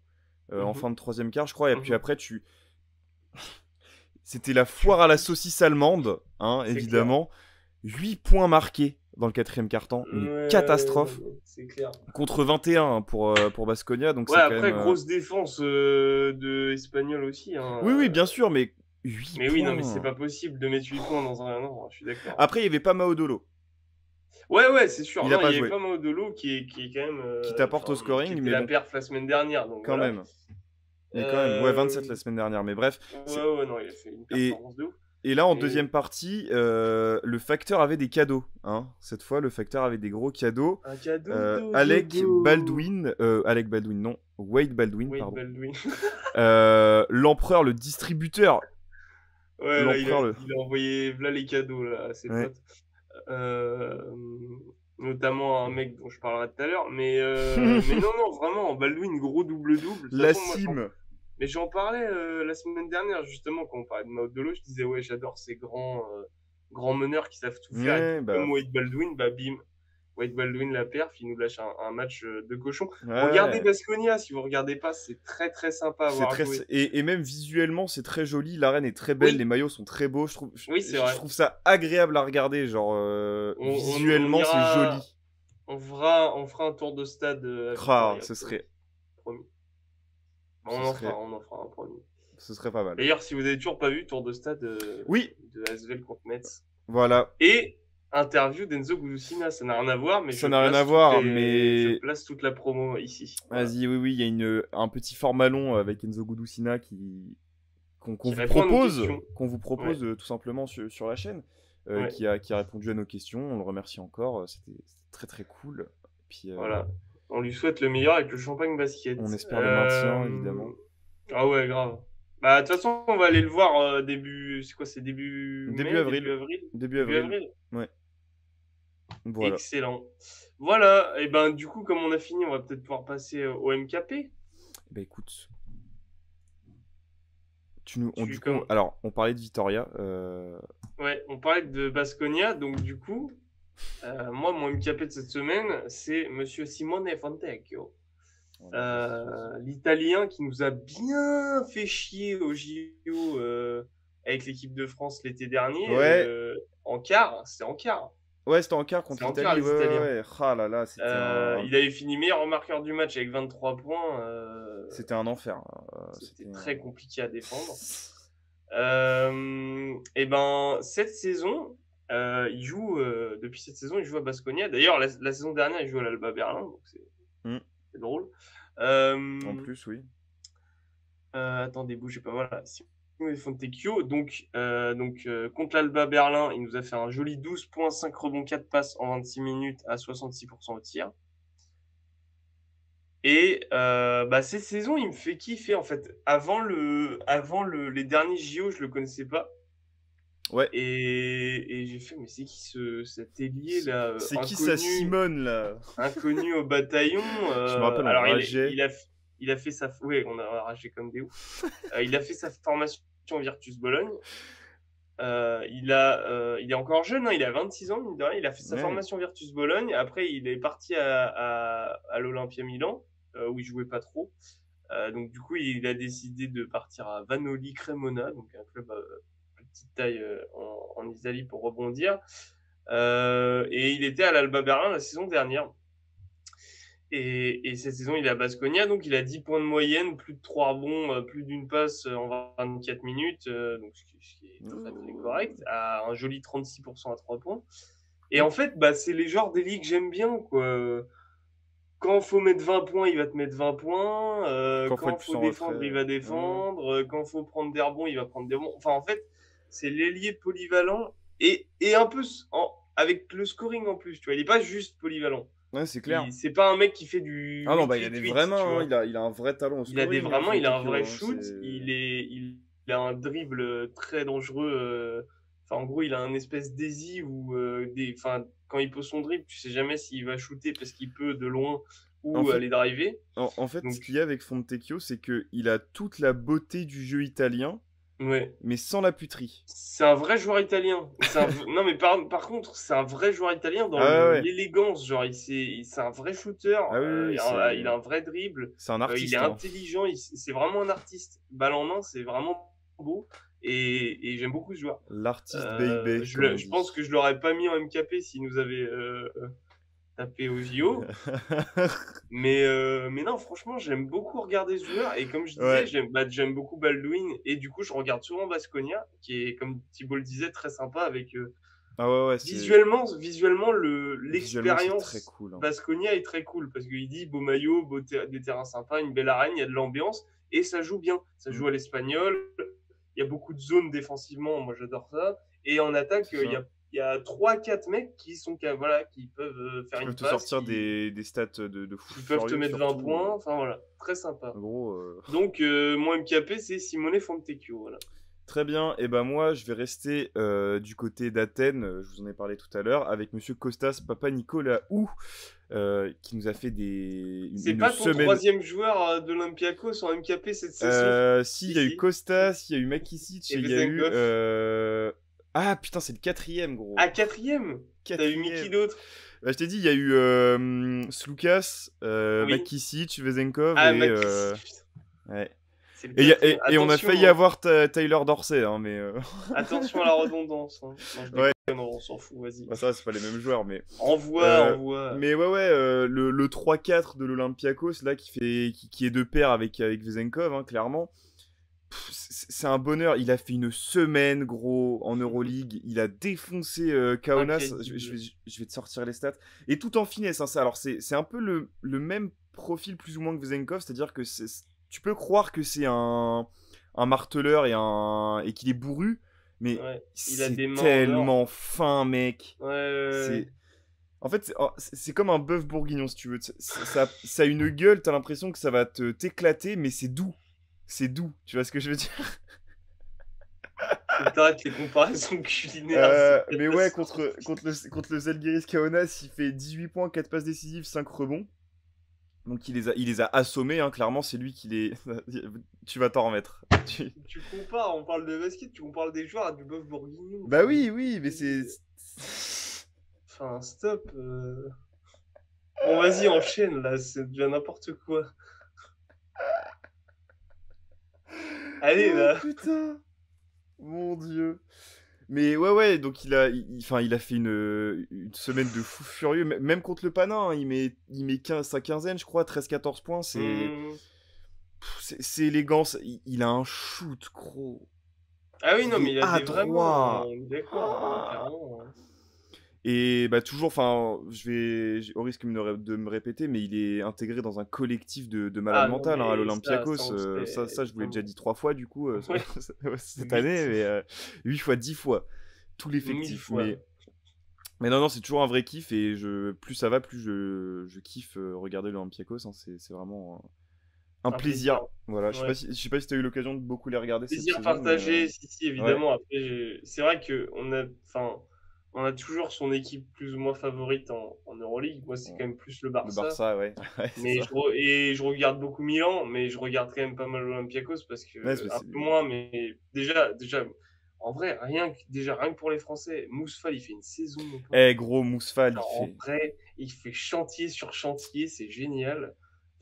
en fin Mhm. de 3e quart, je crois. Et puis Mhm. après, c'était la foire à la saucisse allemande, hein, C'est clair. évidemment. 8 points marqués dans le 4e quart-temps, une Non, catastrophe. mais c'est clair. Contre 21 pour Baskonia, donc Ouais, c'est quand même. après, grosse défense de Espagnol aussi. Hein, Oui, bien sûr, mais 8 Mais oui, non, mais c'est points. pas possible de mettre 8 points dans un an, je suis d'accord. Après, il n'y avait pas Maodolo. Ouais, c'est sûr. Il a Non, il pas y avait joué. pas Maudolo qui est quand même. Qui t'apporte au Qui scoring, était mais la bon, perf la semaine dernière, donc quand voilà. même. Mais quand même, ouais, 27 la semaine dernière. Mais bref. Ouais, non, il a fait une Et, performance de ouf. et là, en Mais deuxième partie, le facteur avait des cadeaux. Hein. Cette fois, le facteur avait des gros cadeaux. un cadeau de Alec dodo. Baldwin, Alec Baldwin, non, Wade Baldwin, Wade pardon. Baldwin. L'empereur, le distributeur. Ouais, là, L'empereur, il a envoyé là les cadeaux là, à ses Ouais. potes. Notamment un mec dont je parlerai tout à l'heure. Mais non, vraiment, Baldwin, gros double-double. De toute La façon, moi, cime. mais j'en parlais la semaine dernière, justement, quand on parlait de Maudolo. Je disais, ouais, j'adore ces grands meneurs qui savent tout faire. Et Ouais, tout, bah. comme Wade Baldwin, bah bim. Wade Baldwin, la perf, il nous lâche un match de cochon. Regardez Ouais. Baskonia, si vous regardez pas, c'est très très sympa à C'est voir très jouer. et même visuellement c'est très joli, l'arène est très belle, les Oui, maillots sont très beaux, oui, c'est je vrai. trouve ça agréable à regarder, genre On visuellement c'est ira, joli. on fera un tour de stade à Ah, Vitoria, promis. ce On en fera un promis. serait pas mal. D'ailleurs, si vous avez toujours pas vu, tour de stade Oui, de Asvel contre Metz. voilà, Et interview d'Enzo Gudusina, ça n'a rien à voir, mais ça n'a rien à voir, mais je place toute la promo ici. Voilà. vas-y, oui, il y a un petit format long avec Enzo Gudusina qu'on Qui vous répond à nos propose, questions. Tout simplement sur la chaîne, Ouais. qui a répondu à nos questions, on le remercie encore, c'était très très cool. Puis, Voilà. On lui souhaite le meilleur avec le champagne basket. on espère le maintien, évidemment. Ah ouais, grave. Bah, de toute façon, on va aller le voir début. C'est quoi? C'est début Début mai, avril. début avril? Début avril. Ouais. Voilà. Excellent. Voilà. Et ben, du coup, comme on a fini, on va peut-être pouvoir passer au MKP. Bah écoute, du coup, comme- alors on parlait de Vitoria. Ouais, on parlait de Baskonia, donc du coup, moi, mon MKP de cette semaine, c'est Monsieur Simone Fontecchio. L'Italien qui nous a bien fait chier au JO avec l'équipe de France l'été dernier. Ouais. En quart, c'était en quart. Ouais, c'était en quart contre C'est en quart, l'Italie. les Italiens. Ouais. Ah là là, c'était Il avait fini meilleur marqueur du match avec 23 points. c'était un enfer. C'était très compliqué à défendre. Et ben, cette saison, il joue, depuis cette saison, il joue à Baskonia. D'ailleurs, la saison dernière, il joue à l'Alba Berlin, donc c'est drôle. En plus, oui. Attendez, bougez pas, voilà. Simone Fontecchio, donc contre l'Alba Berlin, il nous a fait un joli 12 points, 5 rebonds, 4 passes en 26 minutes à 66% au tir. Et cette saison, il me fait kiffer en fait. Avant les derniers JO, je le connaissais pas. Ouais. Et j'ai fait, mais c'est qui cet ailier là, c'est qui ça, Simone là? Inconnu au bataillon. Je me rappelle, alors on rageait. il a fait sa, oui, on a ragé comme des ouf. Il a fait sa formation Virtus Bologne. Il est encore jeune, hein, il a 26 ans, mine de rien. Il a fait sa formation Virtus Bologne. Après, il est parti à l'Olympia Milan, où il jouait pas trop. Donc, du coup, il a décidé de partir à Vanoli Cremona, donc un club petite taille en Italie pour rebondir. Et il était à l'Alba Berlin la saison dernière. Et cette saison, il est à Baskonia, donc il a 10 points de moyenne, plus de 3 rebonds, plus d'une passe en 24 minutes, donc ce qui est très très correct, à un joli 36% à 3 points. Et en fait, c'est les genres d'élite que j'aime bien, quoi. Quand il faut mettre 20 points, il va te mettre 20 points. Quand il faut défendre, il va défendre. Quand il faut prendre des rebonds, il va prendre des rebonds. Enfin, en fait, c'est l'ailier polyvalent et un peu avec le scoring en plus. Tu vois, il n'est pas juste polyvalent. Ouais, c'est clair. C'est pas un mec qui fait du Ah non, bah il a des retweet, vraies tu mains, hein, vois. il a un vrai talent au Il a des scoring, vraiment, il a un Fontecchio, vrai hein, shoot, c'est... il a un dribble très dangereux. Enfin, en gros, il a un espèce d'easy où, enfin, quand il pose son dribble, tu sais jamais s'il va shooter parce qu'il peut de loin En ou fait, aller driver. en fait, ce Donc, qu'il y a avec Fontecchio, c'est que il a toute la beauté du jeu italien, ouais. mais sans la puterie. C'est un vrai joueur italien. Non, mais par contre, c'est un vrai joueur italien dans Ah ouais, ouais. l'élégance. Genre, c'est un vrai shooter. Ah oui, oui, Il a un vrai dribble. c'est un Il est artiste, hein. intelligent. C'est vraiment un artiste. Balle en main, c'est vraiment beau. Et j'aime beaucoup ce joueur. L'artiste baby, comme on Je pense dit. que je l'aurais pas mis en MKP s'il nous avait tapé au JO. Mais non, franchement, j'aime beaucoup regarder ce joueur. Et comme je disais, Ouais. j'aime beaucoup Baldwin. Et du coup, je regarde souvent Baskonia, qui est, comme Thibault le disait, très sympa avec Ah ouais, ouais, c'est... visuellement, Visuellement, c'est très l'expérience cool, hein. Baskonia est très cool. Parce qu'il dit beau maillot, des terrains sympas, une belle arène, il y a de l'ambiance. Et ça joue bien. Ça Mm, joue à l'espagnol. Il y a beaucoup de zones défensivement. Moi, j'adore ça. Et en attaque, c'est ça. il y a 3-4 mecs qui sont, voilà, qui peuvent faire Qui peuvent une te passe, sortir des stats de fou qui peuvent te furieux, mettre 20 surtout. points. Enfin voilà, très sympa. En gros, Donc, mon MKP, c'est Simone Fontecchio. Voilà. très bien. Et ben moi, je vais rester du côté d'Athènes. Je vous en ai parlé tout à l'heure avec Monsieur Kostas Papanikolaou, qui nous a fait C'est une pas ton semaine. troisième joueur d'Olympiakos en MKP cette saison? Si, il Si, y a eu si. Kostas, il y a eu Makisic Et et il y a eu. Vezenkov. Ah putain, c'est le quatrième, gros. À quatrième? T'as eu mis qui Quatrième. d'autre? Bah, je t'ai dit, il y a eu Slukas, Oui. Makisic, Vezenkov Ah, et. Makis. Ouais. C'est le Et, quatrième. et on a Attention, failli hein. avoir Tyler Dorsey, hein, mais. Attention à la redondance, hein. Non, je Ouais, déconne, on s'en fout, vas-y. bah ça, c'est pas les mêmes joueurs, mais. Envoie, Euh, envoie. mais ouais, ouais, le 3-4 de l'Olympiakos, là, qui est de pair avec Vezenkov, hein, clairement. C'est un bonheur. Il a fait une semaine, gros, en Euroleague. Il a défoncé Kaunas. Incroyable. Je vais te sortir les stats. Et tout en finesse, hein, ça. Alors, c'est un peu le même profil, plus ou moins, que Vezenkov. C'est-à-dire que tu peux croire que c'est un marteleur et qu'il est bourru. Mais Ouais. Il a c'est des mains en or. tellement fin, mec. Ouais, ouais, ouais. C'est. En fait, c'est comme un bœuf bourguignon, si tu veux. Ça a une gueule, t'as l'impression que ça va t'éclater, mais c'est doux. C'est doux, tu vois ce que je veux dire? Faut que t'arrêtes les comparaisons culinaires, c'est Mais ouais, catastrophique. contre le Zalgiris Kaunas, il fait 18 points, 4 passes décisives, 5 rebonds. Donc il les a assommés, hein, clairement, c'est lui qui les... Tu vas t'en remettre. Tu compares, on parle de basket, tu compares des joueurs à du bœuf bourguignon. Bah Enfin, oui, oui, mais c'est... enfin, stop. Bon, vas-y, enchaîne là, c'est déjà n'importe quoi. Allez Oh là. putain! Mon dieu! Mais ouais, ouais, donc enfin, il a fait une semaine de fou furieux, même contre le Panin, hein, il met sa quinzaine, je crois, 13-14 points, Hmm. c'est élégant, il a un shoot, gros. Ah oui, non, Il mais est il a des vraiment, adroit. on est d'accord, hein, Ah. clairement. Hein. Et bah toujours, enfin, au risque de me répéter, mais il est intégré dans un collectif de malades Ah non, mentales, hein, à mais ça l'Olympiakos. on sait. Ça, je vous l'ai déjà dit 3 fois, du coup, Ouais, cette 8, année, mais 8 fois, 10 fois, tout 1000 l'effectif. fois. Mais non, non, c'est toujours un vrai kiff, et plus ça va, plus je kiffe regarder l'Olympiakos, hein, c'est vraiment un Un plaisir. plaisir. Voilà, Ouais. je sais pas si t'as eu l'occasion de beaucoup les regarder cette Plaisir saison, mais partagé, si, si, ouais, évidemment. Après, c'est vrai que enfin, on a toujours son équipe plus ou moins favorite en Euroleague. Moi, c'est quand même plus le le Barça. Barça, ouais, ouais, c'est Mais ça. je regarde beaucoup Milan, mais je regarde quand même pas mal l'Olympiakos parce que Ouais, un peu moins, mais déjà, en vrai, rien que pour les Français, Mousfal, il fait une saison, mon pote. Eh, gros, Mousfal, il Genre, en fait... vrai, il fait chantier sur chantier, c'est génial.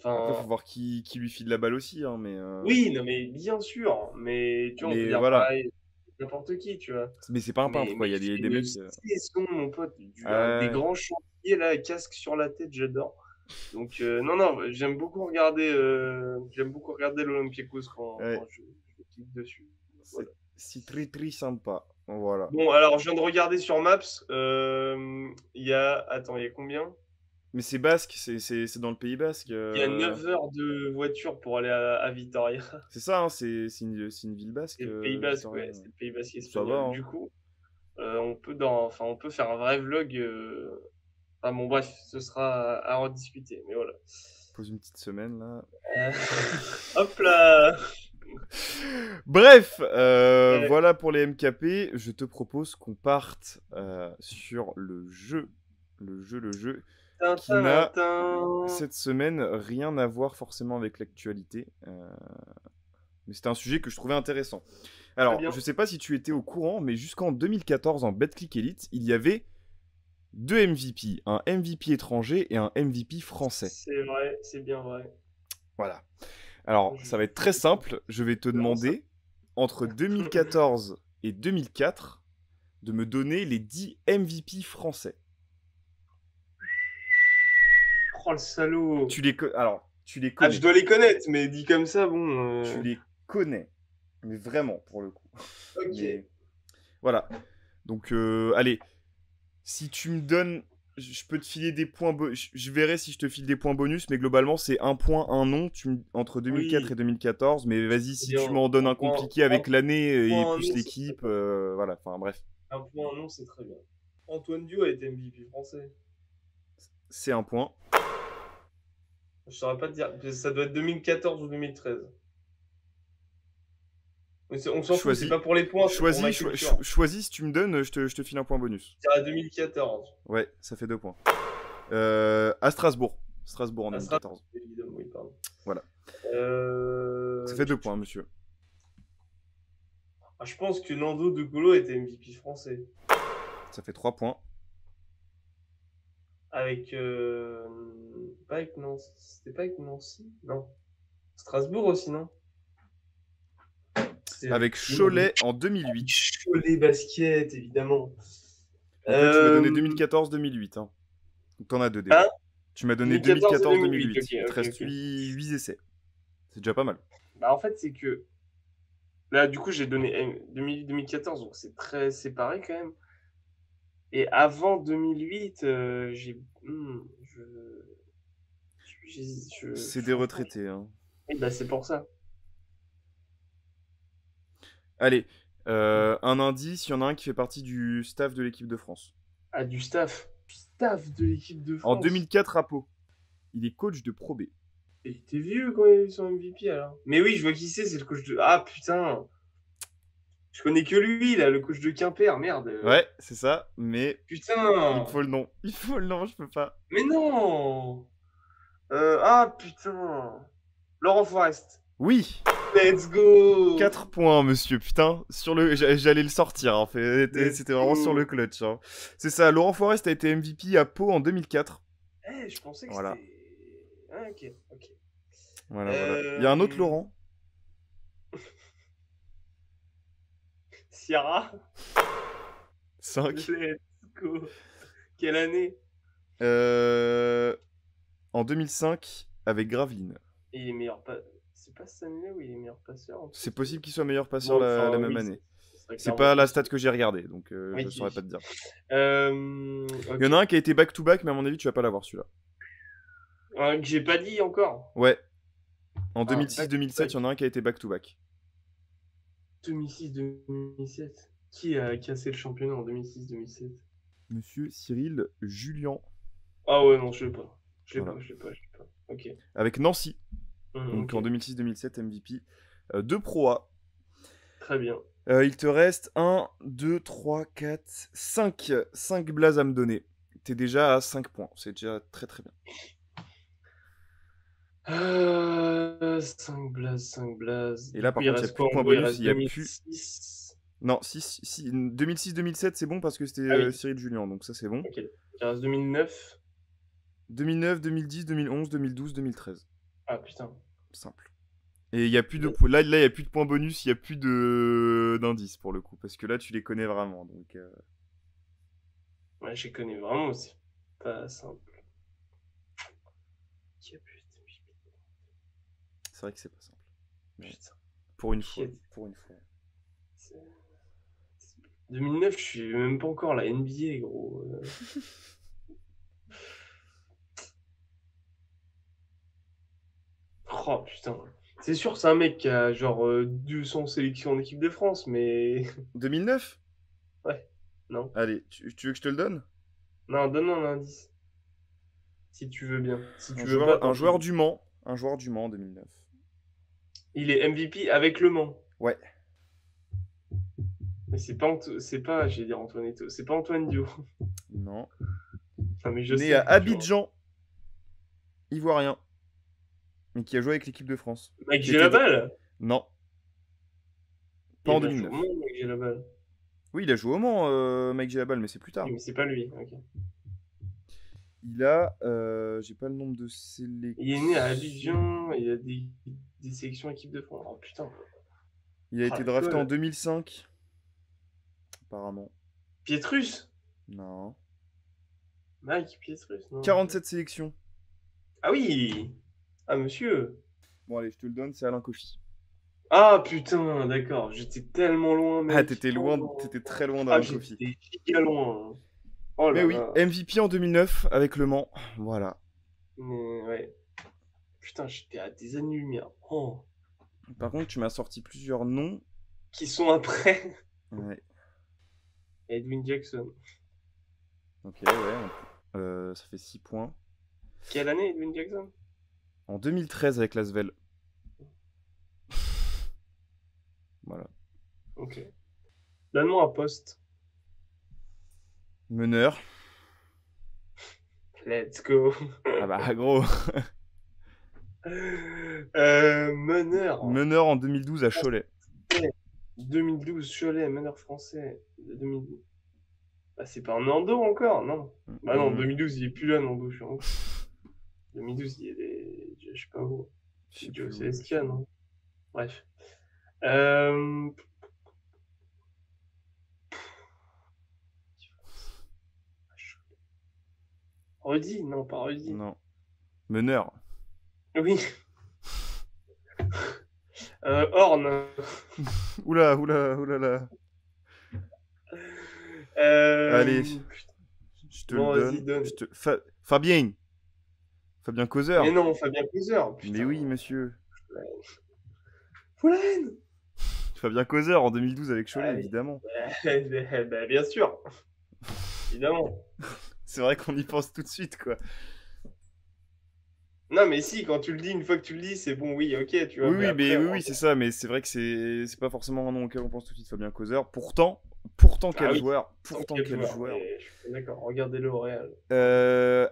Après, faut Enfin, voir qui lui file la balle aussi, hein, oui, non, mais bien sûr, mais tu vois, on peut mais dire voilà. pareil, n'importe qui, tu vois. Mais c'est pas un peintre, quoi. Mais Il y a il fait des une mecs. saison, mon pote, des Ouais, grands chantiers, là, casque sur la tête, j'adore. Donc, non, non, j'aime beaucoup regarder l'Olympiakos ouais. quand je clique dessus. Voilà. C'est très très sympa. Voilà. Bon, alors, je viens de regarder sur Maps. Attends, il y a combien? Mais c'est basque, c'est dans le Pays basque. Il y a 9 heures de voiture pour aller à Vitoria. C'est ça, hein, c'est une ville basque, C'est le Pays Basque, Vitoria. ouais, c'est le Pays Basque Ça va, espagnol. hein. Du coup, on peut faire un vrai vlog Ah bon, bref, ce sera à rediscuter, mais voilà. Pose une petite semaine là. Euh, Hop là! Bref, Ouais. voilà pour les MKP. Je te propose qu'on parte sur le jeu. Le jeu qui n'a Tintin. cette semaine rien à voir forcément avec l'actualité. Mais c'était un sujet que je trouvais intéressant. Très Alors, bien. je sais pas si tu étais au courant, mais jusqu'en 2014 en BetClick Elite, il y avait deux MVP, un MVP étranger et un MVP français. C'est vrai, c'est bien vrai. Voilà. Alors, ça va être très simple. Je vais te demander, entre 2014 et 2004, de me donner les 10 MVP français. Oh le salaud! Alors, tu les Ah, connais. je dois les connaître, mais dit comme ça, bon. Tu les connais. Mais vraiment, pour le coup. Ok. Mais voilà. Donc, allez. Si tu me donnes... Je peux te filer des points... Je verrai si je te file des points bonus, mais globalement, c'est un point, un nom entre 2004 Oui, et 2014. Mais vas-y, si bien. tu m'en donnes un point- compliqué avec l'année et point, un plus nom, l'équipe, voilà. Enfin, bref. un point, un nom, c'est très bien. Antoine Dio a été MVP français. C'est un point. Je saurais pas te dire. Ça doit être 2014 ou 2013. Mais on s'en fout, c'est Choisis. pas pour les points, c'est pour ma culture. Choisis, si tu me donnes, je te file un point bonus. Je dirais 2014. Ouais, ça fait 2 points. À Strasbourg. Strasbourg en 2014. Évidemment, oui, pardon. Voilà. Ça fait 2 points, monsieur. Ah, je pense que Nando De Colo était MVP français. Ça fait 3 points. Avec. Pas avec Nancy. C'était pas avec Nancy? Non. Strasbourg aussi, non? Avec Cholet en 2008. Cholet basket, évidemment. Donc là, tu m'as donné 2014-2008. Hein. Donc t'en as 2 déjà. Hein, tu m'as donné 2014-2008. Il te reste 8 essais. C'est déjà pas mal. Bah, en fait, c'est que. Là, du coup, j'ai donné 2014, donc c'est très séparé quand même. Et avant 2008, c'est des retraités. Hein. Et bah, c'est pour ça. Allez, un indice, il y en a un qui fait partie du staff de l'équipe de France. Ah, du staff. Du staff de l'équipe de France. En 2004 à Pau. Il est coach de Pro B. Et il était vieux quand il est sur MVP alors. Mais oui, je vois qui c'est le coach de. Ah putain! Je connais que lui, là, le coach de Quimper, merde. Ouais, c'est ça, mais. Putain! Il faut le nom. Il faut le nom, je peux pas. Mais non! Ah putain! Laurent Forest. Oui! Let's go! 4 points, monsieur, putain. J'allais le sortir, en fait. C'était vraiment sur le clutch. Hein. C'est ça, Laurent Forest a été MVP à Pau en 2004. Eh, je pensais que voilà. c'était. Ah, ok. Voilà. Il y a un autre Laurent. Ciara. 5. Let's go. Quelle année? En 2005, avec Graveline. Et il est meilleur pas. C'est pas cette année-là où il est meilleur passeur? C'est possible qu'il soit meilleur passeur la même année. C'est pas clairement la stat que j'ai regardée, donc Oui, je saurais pas te dire. ok. Il y en a un qui a été back-to-back, mais à mon avis, tu vas pas l'avoir celui-là. Que j'ai pas dit encore. Ouais. En Ah, 2006-2007, il y en a un qui a été back-to-back. 2006-2007. Qui a cassé le championnat en 2006-2007? Monsieur Cyril Julien. Ah ouais, non, je l'ai pas. Je l'ai Voilà. pas. Ok. Avec Nancy. Donc ok. en 2006-2007, MVP de Pro A. Très bien. Il te reste 1, 2, 3, 4, 5. 5 blazes à me donner. T'es déjà à 5 points. C'est déjà très très bien. 5 blazes. Et là, par contre, il n'y a plus de points bonus. Il y a plus. Non, 2006-2007, c'est bon parce que c'était Cyril Julien. Donc ça, c'est bon. Ok. Il reste 2009. 2009, 2010, 2011, 2012, 2013. Ah putain. Simple. Et il y a plus de là il y a plus de points bonus, il y a plus de d'indices pour le coup parce que là tu les connais vraiment donc Ouais, je les connais vraiment aussi. Pas simple. C'est vrai que c'est pas simple. Putain. Pour une fois. 2009, je suis même pas encore la NBA, gros. Oh putain. C'est sûr, c'est un mec qui a genre 200 sélections en équipe de France, mais. 2009 Ouais, non. Allez, tu veux que je te le donne? Non, donne-moi un indice. Si tu veux bien. Si tu Un veux pas, joueur, tant un joueur pis. du Mans. Un joueur du Mans en 2009. Il est MVP avec Le Mans. Ouais. Mais c'est pas, j'ai dire Antoine Eto'o, c'est pas Antoine Dio. Non. Enfin, mais je Né à sais, tu vois. Abidjan, ivoirien. Mais qui a joué avec l'équipe de France. Mike Qui était... Gélabal. Non. Pas Il en a joué 2009. au Mans, Mike Gélabal. Oui, il a joué au Mans, Mike Gélabal, mais c'est plus tard. Oui, mais c'est pas lui. Ok. Il a... J'ai pas le nombre de sélections. Il est né à Abidjan, il a des sélections équipe de France. Oh putain. Il a Ah, été la drafté en colle. 2005. Apparemment. Pietrus. Non. Mike Pietrus, non. 47 sélections. Ah oui. Ah monsieur. Bon, allez, je te le donne, c'est Alain Kofi. Ah putain, d'accord. J'étais tellement loin, mec. Ah, t'étais loin, Oh. t'étais très loin Ah, d'Alain Kofi. j'étais giga loin. Oh Mais là oui, là. MVP en 2009 avec Le Mans. Voilà. Mais ouais. Putain, j'étais à des années-lumière. Oh. Par contre, tu m'as sorti plusieurs noms. Qui sont après Ouais. Edwin Jackson. Ok, ouais. Ça fait 6 points. Quelle année, Edwin Jackson? En 2013 avec l'Asvel. Voilà. Ok. Donne-moi un poste. Meneur. Let's go. Ah bah gros. Meneur. Meneur en 2012 à Cholet. 2012, Cholet, meneur français. 2012. Bah, c'est pas un Nando encore, non. Bah non, 2012, il est plus là, Nando, je suis en 2012, il est je sais pas où. Je sais Joe plus où. CSK, non. Bref. Rudy, non, pas Rudy. Non. Meneur. Oui. Horn. Oula, oula, oula là. Allez, je te bon, le vas-y, donne. donne. Fabien. Fabien Causeur. Mais non, Fabien Causeur. Mais oui, monsieur. Poulaine. Fabien Causeur en 2012 avec Cholet, Allez. évidemment. Bah, bien sûr. Évidemment. C'est vrai qu'on y pense tout de suite, quoi. Non, mais si, quand tu le dis, une fois que tu le dis, c'est bon, oui, ok, tu vois. Oui, mais oui, après, mais oui, c'est ça, mais c'est vrai que c'est pas forcément un nom auquel on pense tout de suite, Fabien Causeur. Pourtant quel oui. joueur. Tant Pourtant quel quel joueur. mais je suis d'accord, regardez-le au Real.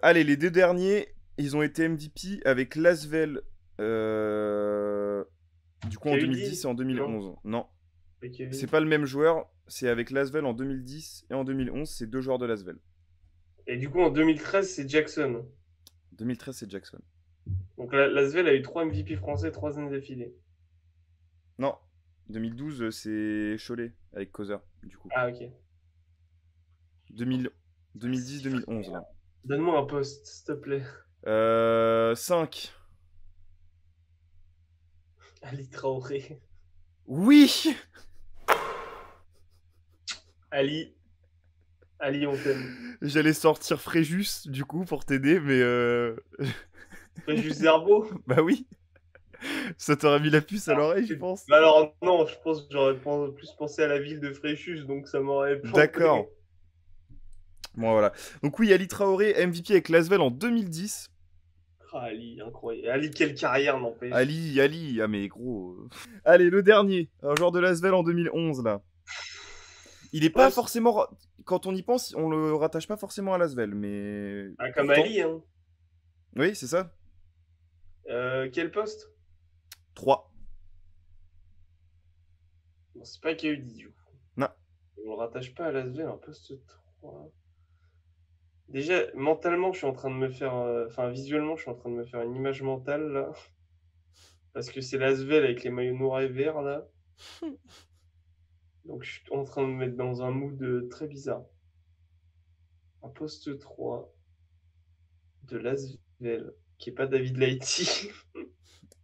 Allez, les deux derniers, ils ont été MVP avec l'Asvel. Du coup en Kevin 2010 et en 2011. Non, Ok. c'est pas le même joueur. C'est avec l'Asvel en 2010 et en 2011, c'est deux joueurs de l'Asvel. Et du coup, en 2013, c'est Jackson. 2013, c'est Jackson. Donc l'Asvel a eu 3 MVP français 3 années d'affilée. Non, 2012, c'est Cholet avec Causeur, du coup. Ah, ok. 2010-2011, là. Donne-moi un poste, s'il te plaît. 5. Ali Traoré. Oui. Ali, on t'aime. J'allais sortir Fréjus, du coup, pour t'aider, mais... Fréjus Zerbo. Bah oui. Ça t'aurait mis la puce à l'oreille, je pense. Bah alors, non, je pense que j'aurais plus pensé à la ville de Fréjus, donc ça m'aurait planté. D'accord. Bon, voilà. Donc oui, Ali Traoré, MVP avec l'Asvel en 2010. Ah, Ali, incroyable. Ali, quelle carrière, n'empêche. Ali, ah mais gros. Allez, le dernier, un joueur de l'Asvel en 2011, là. Il est pas forcément... Quand on y pense, on le rattache pas forcément à l'Asvel, mais... Ah, comme pourtant... Ali, hein. Oui, c'est ça. Quel poste? 3. Non, c'est pas Kehudi, du coup. Non. On le rattache pas à l'Asvel, un poste 3. Déjà, mentalement, je suis en train de me faire... Enfin, visuellement, je suis en train de me faire une image mentale, là. Parce que c'est l'Asvel avec les maillots noirs et verts, là. Donc, je suis en train de me mettre dans un mood très bizarre. Un poste 3 de l'Asvel, qui est pas David Laïti.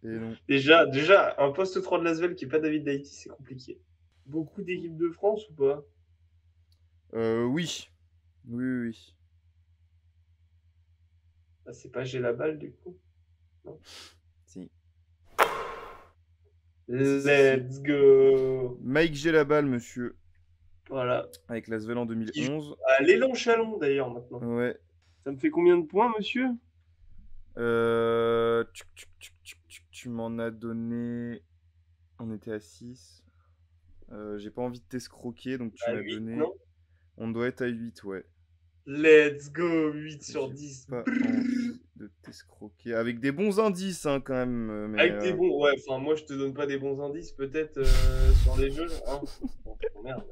Et non. Déjà, un poste 3 de l'Asvel qui est pas David Laïti, c'est compliqué. Beaucoup d'équipes de France ou pas? Oui. Oui. Ah, c'est pas Gélabal, du coup? Non. Si. Let's go. Mike Gélabal, monsieur. Voilà. Avec l'Asvel en 2011. À l'élan Chalon, d'ailleurs, maintenant. Ouais. Ça me fait combien de points, monsieur? Tu m'en as donné. On était à 6. J'ai pas envie de t'escroquer, donc tu À m'as 8, donné. non? On doit être à 8, ouais. Let's go, 8 sur J'ai 10. pas envie de t'escroquer. Avec des bons indices, hein, quand même. Avec des bons, ouais, enfin, moi je te donne pas des bons indices, peut-être sur les jeux, hein. Bon, merde.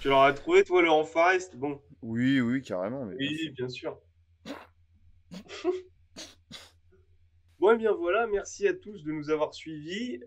Tu l'aurais trouvé, toi, le Forest? Bon, Oui, oui, carrément. Mais bien oui, sûr. bien sûr. Bon, et bien voilà, merci à tous de nous avoir suivis.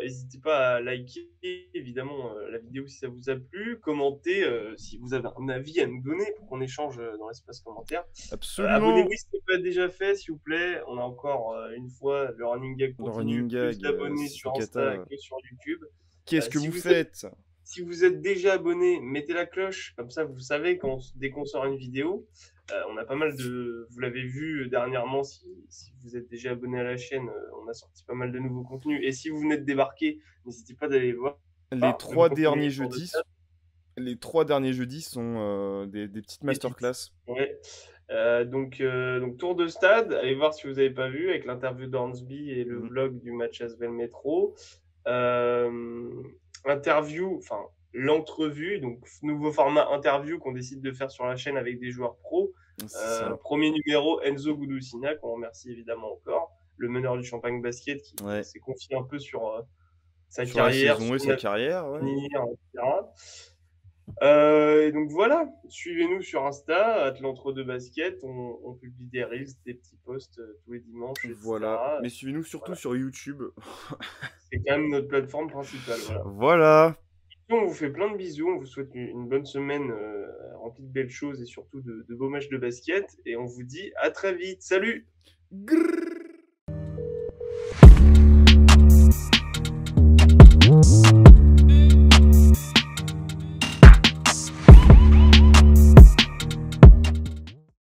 N'hésitez pas à liker évidemment la vidéo si ça vous a plu, commenter si vous avez un avis à nous donner pour qu'on échange dans l'espace commentaire. Absolument. Abonnez-vous si ce n'est pas déjà fait, s'il vous plaît. On a encore une fois le running gag Le continue, running plus gag, d'abonnés sur Insta Sukata. que sur YouTube. Qu'est-ce que Si vous vous êtes faites? Si vous êtes déjà abonné, mettez la cloche, comme ça vous savez dès qu'on sort une vidéo. On a pas mal de. Vous l'avez vu dernièrement, si vous êtes déjà abonné à la chaîne, on a sorti pas mal de nouveaux contenus. Et si vous venez de débarquer, n'hésitez pas d'aller voir. Les Le 3 contenu derniers Tour de jeudis. Stade. Les 3 derniers jeudis sont des petites masterclass. Ouais. Donc, Tour de Stade, allez voir si vous n'avez pas vu, avec l'interview d'Hornsby et le vlog du match Asvel Métro. Interview, enfin l'entrevue, donc nouveau format interview qu'on décide de faire sur la chaîne avec des joueurs pros. Premier numéro, Enzo Gudusina, qu'on remercie évidemment encore, le meneur du Champagne Basket qui s'est confié un peu sur sa carrière, la saison et sa carrière, ouais. etc. Et donc voilà, suivez-nous sur Insta, @l'entre-deux-basket, on publie des reels, des petits posts tous les dimanches, etc. Voilà, mais suivez-nous surtout sur YouTube. C'est quand même notre plateforme principale. Voilà. On vous fait plein de bisous, on vous souhaite une bonne semaine remplie de belles choses et surtout de beaux matchs de basket. Et on vous dit à très vite. Salut! Grrr.